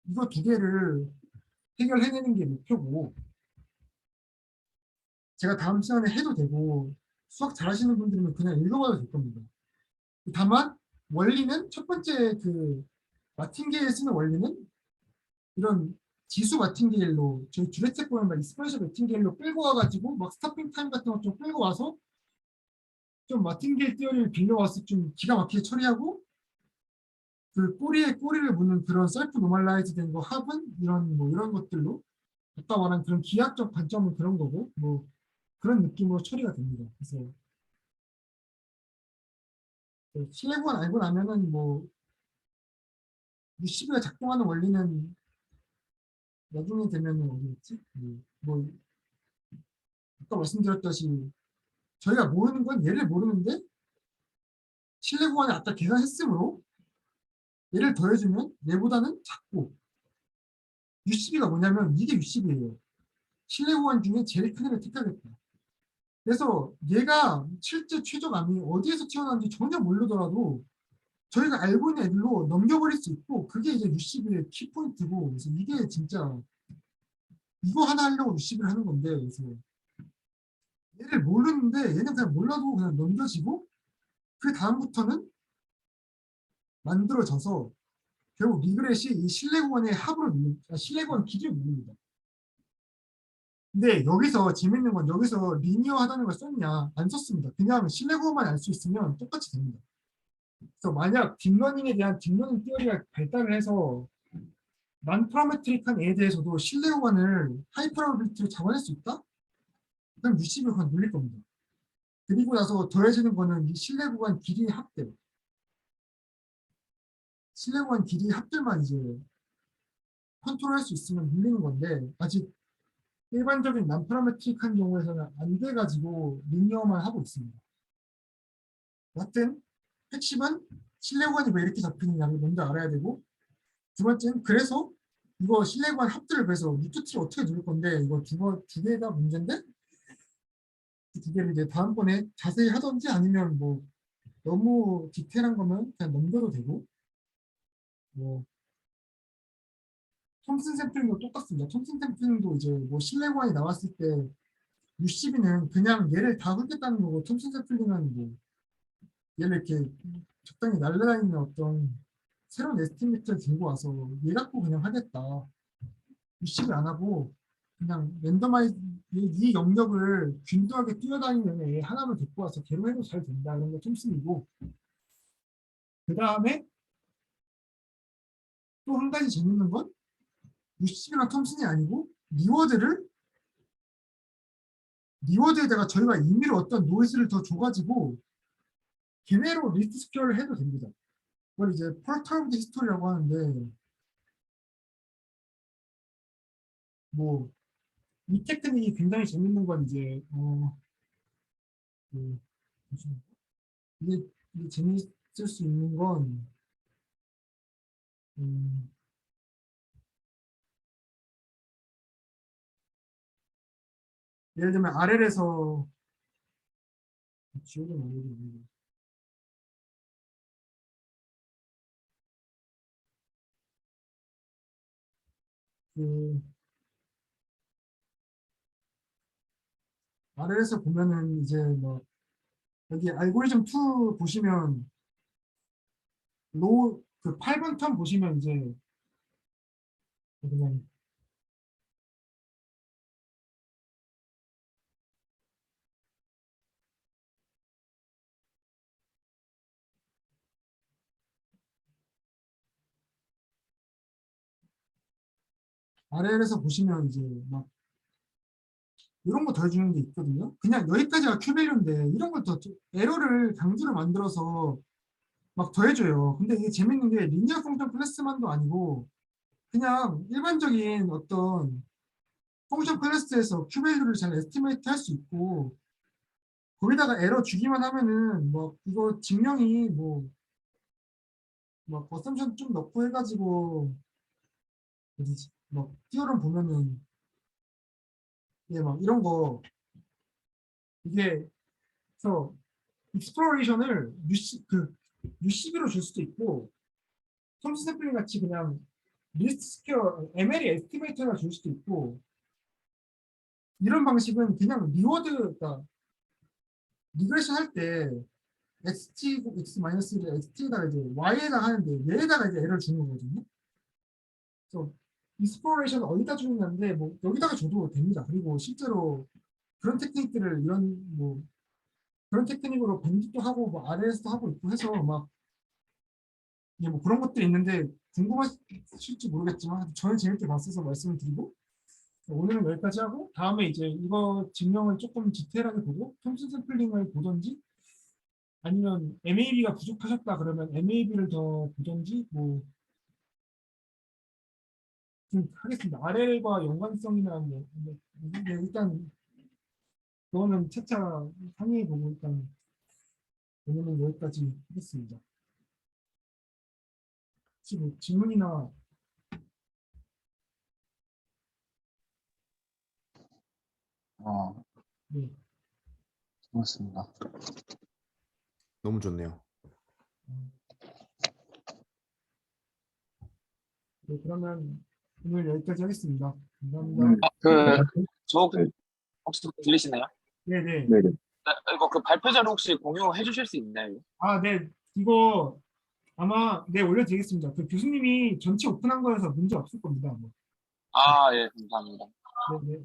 이거 두 개를 해결해내는 게 목표고 제가 다음 시간에 해도 되고 수학 잘하시는 분들이면 그냥 읽어봐도 될 겁니다. 다만 원리는 첫 번째 그 마틴게일에 쓰는 원리는 이런 지수 마틴게일로 저희 주례책 보면 막 익스퍼런셜 마틴게일로 끌고 와가지고 막 스타핑 타임 같은 거 좀 끌고 와서 좀 마틴게일 띠어리를 빌려와서 좀 기가 막히게 처리하고 그 꼬리에 꼬리를 무는 그런 셀프 노멀라이즈 된 거 합은 이런 것들로 아까 말한 그런 기하학적 관점은 그런 거고 뭐 그런 느낌으로 처리가 됩니다. 그래서 실내구간 알고 나면은 뭐 UCB가 작동하는 원리는 나중에 되면은 어디였지? 뭐 아까 말씀드렸듯이 저희가 모르는 건 얘를 모르는데 실내구간을 아까 계산했으므로 얘를 더해주면 얘보다는 작고 UCB가 뭐냐면 이게 UCB예요. 실내구간 중에 제일 큰 애를 택하겠다. 그래서 얘가 실제 최저감이 어디에서 튀어나왔는지 전혀 모르더라도 저희가 알고 있는 애들로 넘겨버릴 수 있고 그게 이제 UCB의 키포인트고 그래서 이게 진짜 이거 하나 하려고 UCB를 하는 건데 그래서 얘를 모르는데 얘는 그냥 몰라도 그냥 넘겨지고 그 다음부터는 만들어져서 결국 리그렛이 이 실내구간의 합으로 실내구간 기준을 누릅니다. 근데 여기서 재밌는 건 여기서 리니어하다는 걸 썼냐 안 썼습니다. 그냥 실내구간만 알 수 있으면 똑같이 됩니다. 그래서 만약 딥러닝에 대한 딥러닝 티어리가 발달을 해서 난 파라메트릭한 애에 대해서도 실내구간을 하이퍼라빌리티로 잡아낼 수 있다? 그럼 UCB를 그냥 눌릴 겁니다. 그리고 나서 더해지는 거는 이 실내구간 길이의 합들. 실내구간 길이의 합들만 이제 컨트롤할 수 있으면 눌리는 건데 아직 일반적인 난 파라메트릭한 경우에서는 안 돼가지고 리니어만 하고 있습니다. 여하튼 핵심은 실내구간이 왜 이렇게 잡히느냐를 먼저 알아야 되고 두 번째는 그래서 이거 실내구간 합들을 그래서 루트트리 어떻게 누를 건데 이거 두 개가 문제인데 그 두 개를 이제 다음번에 자세히 하던지 아니면 뭐 너무 디테일한 거면 그냥 넘겨도 되고 뭐 톰슨 샘플링도 똑같습니다. 톰슨 샘플링도 이제 뭐 실내구간이 나왔을 때 UCB는 그냥 얘를 다 훑겠다는 거고 톰슨 샘플링은 뭐 얘를 이렇게 적당히 날아다니는 어떤 새로운 에스티메이트를 들고 와서 얘 갖고 그냥 하겠다. UCB 안 하고 그냥 랜더마이즈 이 영역을 균등하게 뛰어다니는 애 하나만 데리고 와서 걔로 해도 잘 된다. 이런 게 톰슨이고 그 다음에 또 한 가지 재밌는 건 UCB나 톰슨이 아니고 리워드에다가 저희가 임의로 어떤 노이즈를 더 줘가지고 걔네로 리스트 스퀘어를 해도 됩니다. 그걸 이제 펄터브드 히스토리라고 하는데 뭐 이 테크닉이 굉장히 재밌는 건 이제 그, 잠시만요. 이게 재밌을 수 있는 건 음, 예를 들면 RL에서 지우개 말고 그 RL에서 보면은 이제 뭐 여기 알고리즘 2 보시면 로우 그 8번 텀 보시면 이제 그냥 RL에서 보시면 이제 막 이런 거 더해주는 게 있거든요. 그냥 여기까지가 큐밸류인데 이런 걸 더 에러를 강제로 만들어서 막 더해줘요. 근데 이게 재밌는 게 리니어 펑션 클래스만도 아니고 그냥 일반적인 어떤 펑션 클래스에서 큐밸류를 잘 에스티메이트 할 수 있고 거기다가 에러 주기만 하면은 뭐 이거 증명이 뭐 어썸션 좀 넣고 해가지고 어디지 뭐 띄어럼 보면은 예 막 이런 거 이게 그래서 익스플로레이션을 UCB로 줄 수도 있고 톰슨 샘플링 같이 그냥 리스트 스퀘어 ML이 에스티메이터가 줄 수도 있고 이런 방식은 그냥 그러니까 리그레션 할 때 xt x-를 xt에다가 이제 y에다가 하는데 얘에다가 이제 에러를 주는 거거든요. 그래서 익스플로레이션 어디다 주는 건데 뭐 여기다가 줘도 됩니다. 그리고 실제로 그런 테크닉들을 뭐 그런 테크닉으로 밴드도 하고 뭐 RLS도 하고 있고 해서 막 예, 뭐 그런 것들이 있는데 궁금하실지 모르겠지만 저는 재밌게 봤어서 말씀을 드리고 오늘은 여기까지 하고 다음에 이제 이거 증명을 조금 디테일하게 보고 톰슨 샘플링을 보던지 아니면 MAB가 부족하셨다 그러면 MAB를 더 보던지 뭐 좀 하겠습니다. RL과 연관성이나 뭐 일단 그거는 차차 상의해 보고 일단 오늘은 여기까지 하겠습니다. 혹시 뭐 질문이나 네. 고맙습니다. 너무 좋네요. 네, 그러면 오늘 여기까지 하겠습니다. 감사합니다. 저 네. 혹시 들리시나요? 네네. 네네. 이거 그 발표 자료 혹시 공유해 주실 수 있나요? 아, 네. 이거 아마 네 올려드리겠습니다. 그 교수님이 전체 오픈한 거여서 문제 없을 겁니다. 뭐. 아, 예, 감사합니다. 네네.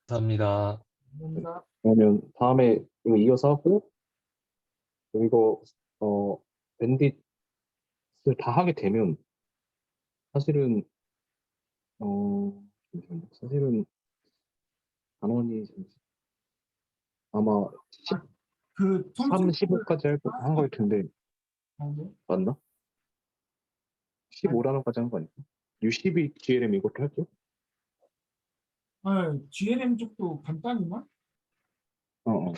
감사합니다. 감사합니다. 그러면 다음에 이거 이어서 하고 이거 밴딧을 다 하게 되면 사실은 잠시만요. 사실은 단원이 아마 그 13, 톰슨 15까지 한 거일 텐데 네. 맞나? 15라는까지 한 거 아닐까? U12 GLM 이것도 할게요. GLM 쪽도 간단히만? 어.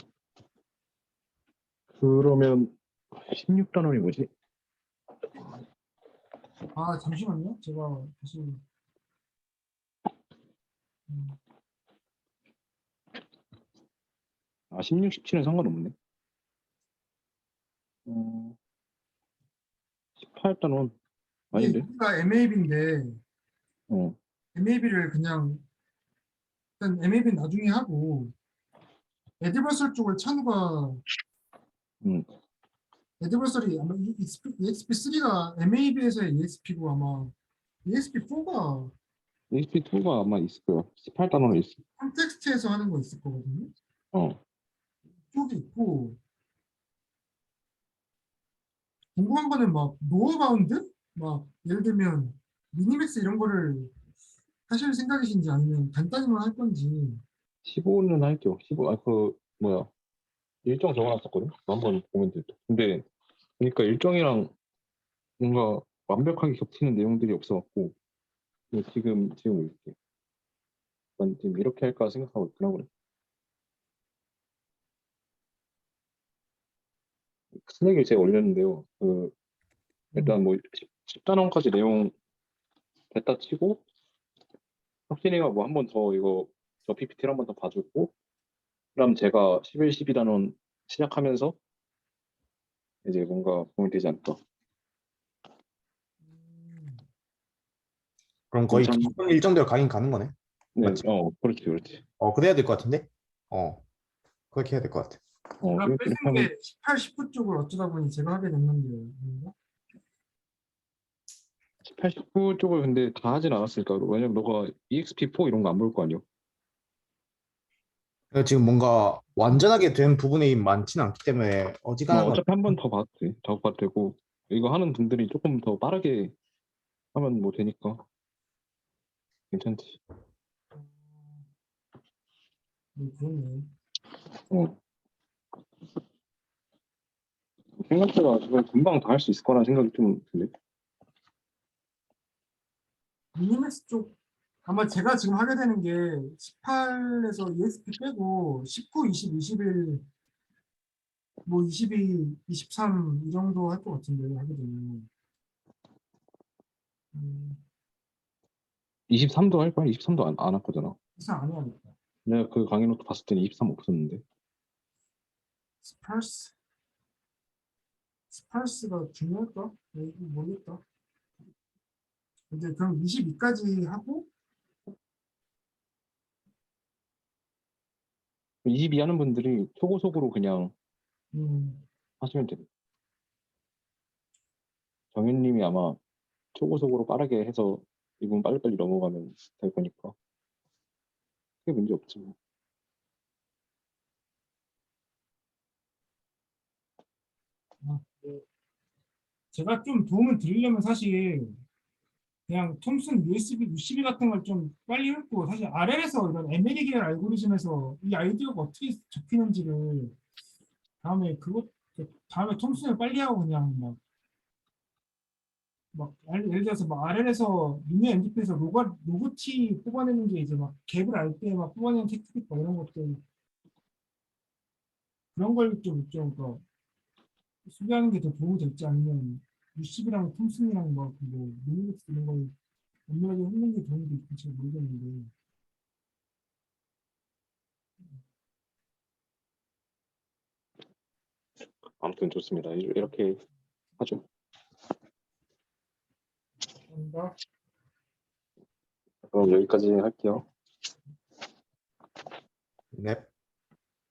그러면 16단원이 뭐지? 아, 잠시만요. 제가 다시 아, 16, 17은 상관없네. 18단원 아닌데? 여기가 MAB인데 어. MAB를 그냥 일단 MAB 는 나중에 하고 에드버설 쪽을 찬우가 음. 에드버설이 아마 EXP3가 MAB에서의 EXP고 아마 EXP4가 HP2가 아마 있을 거예요. 18단원에 있어. 콘텍스트에서 하는 거 있을 거거든요. 어. 쪽이 있고 궁금한 거는 막 노어 바운드? 막 예를 들면 미니맥스 이런 거를 하실 생각이신지 아니면 간단히만 할 건지 15는 할게요. 15, 뭐야. 일정 적어놨었거든? 그거 한번 보면 돼. 근데, 그러니까 일정이랑 뭔가 완벽하게 겹치는 내용들이 없어갖고, 근데 지금 이렇게. 난 지금 이렇게 할까 생각하고 있구나, 그래. 스낵을 제가 올렸는데요. 일단 뭐, 10단원까지 내용 됐다 치고, 혁진이가 뭐 한 번 더 저 PPT를 한 번 더 봐주고, 그럼 제가 11, 12단원 시작하면서 이제 뭔가 도움이 되지 않을까. 그럼 거의 괜찮- 기본 일정대로 가긴 가는 거네. 네, 맞지? 그렇지, 그렇지. 그래야 될 것 같은데? 그렇게 해야 될 것 같아. 제가 이렇게 뺏은 하면 게 18, 19 쪽을 어쩌다 보니 제가 하게 됐는데 18, 19 쪽을 근데 다 하진 않았으니까. 왜냐면 너가 EXP4 이런 거 안 볼 거 아니야. 지금 뭔가 완전하게 된 부분이 많지는 않기 때문에 어지간한 건 어차피 한 번 더 봐도 돼. 더 봐도 되고. 이거 하는 분들이 조금 더 빠르게 하면 뭐 되니까. 괜찮지. 그러네. 어. 생각보다 저걸 금방 다 할 수 있을 거라는 생각이 좀 드네. 미니맥스 쪽 아마 제가 지금 하게 되는 게 18에서 EXP 빼고 19, 20, 21, 뭐 22, 23 이 정도 할 것 같은데 하게 되면 23도 할 거야? 23도 안 할 거잖아. 이상 안 해야겠다. 내가 그 강의 노트 봤을 때는 23 없었는데. 스팔스가 중요할까? 모르겠다. 근데 그럼 22까지 하고 22 하는 분들이 초고속으로 그냥 음, 하시면 돼. 정현님이 아마 초고속으로 빠르게 해서 이분 빨리빨리 넘어가면 될 거니까. 그게 문제 없지 뭐. 네. 제가 좀 도움을 드리려면 사실 그냥 톰슨 USB 같은 걸 좀 빨리 읽고 사실 RL에서 이런 ML 계열 알고리즘에서 이 아이디어가 어떻게 접히는지를 다음에 톰슨을 빨리 하고 그냥 예를 들어서 막 RL에서 리니어 NDP에서 로그 T 뽑아내는 게 이제 막 갭을 알 때 막 뽑아내는 테크닉 뭐 이런 것들 그런 걸 좀 소개하는 게 더 도움이 될지 아니면 UCB랑 톰슨이랑 뭐 리눅스 이런 걸 엄밀하게 했는 게 도움이 될지 잘 모르겠는데 아무튼 좋습니다. 이렇게 하죠. 감사합니다. 그럼 여기까지 할게요. 넵.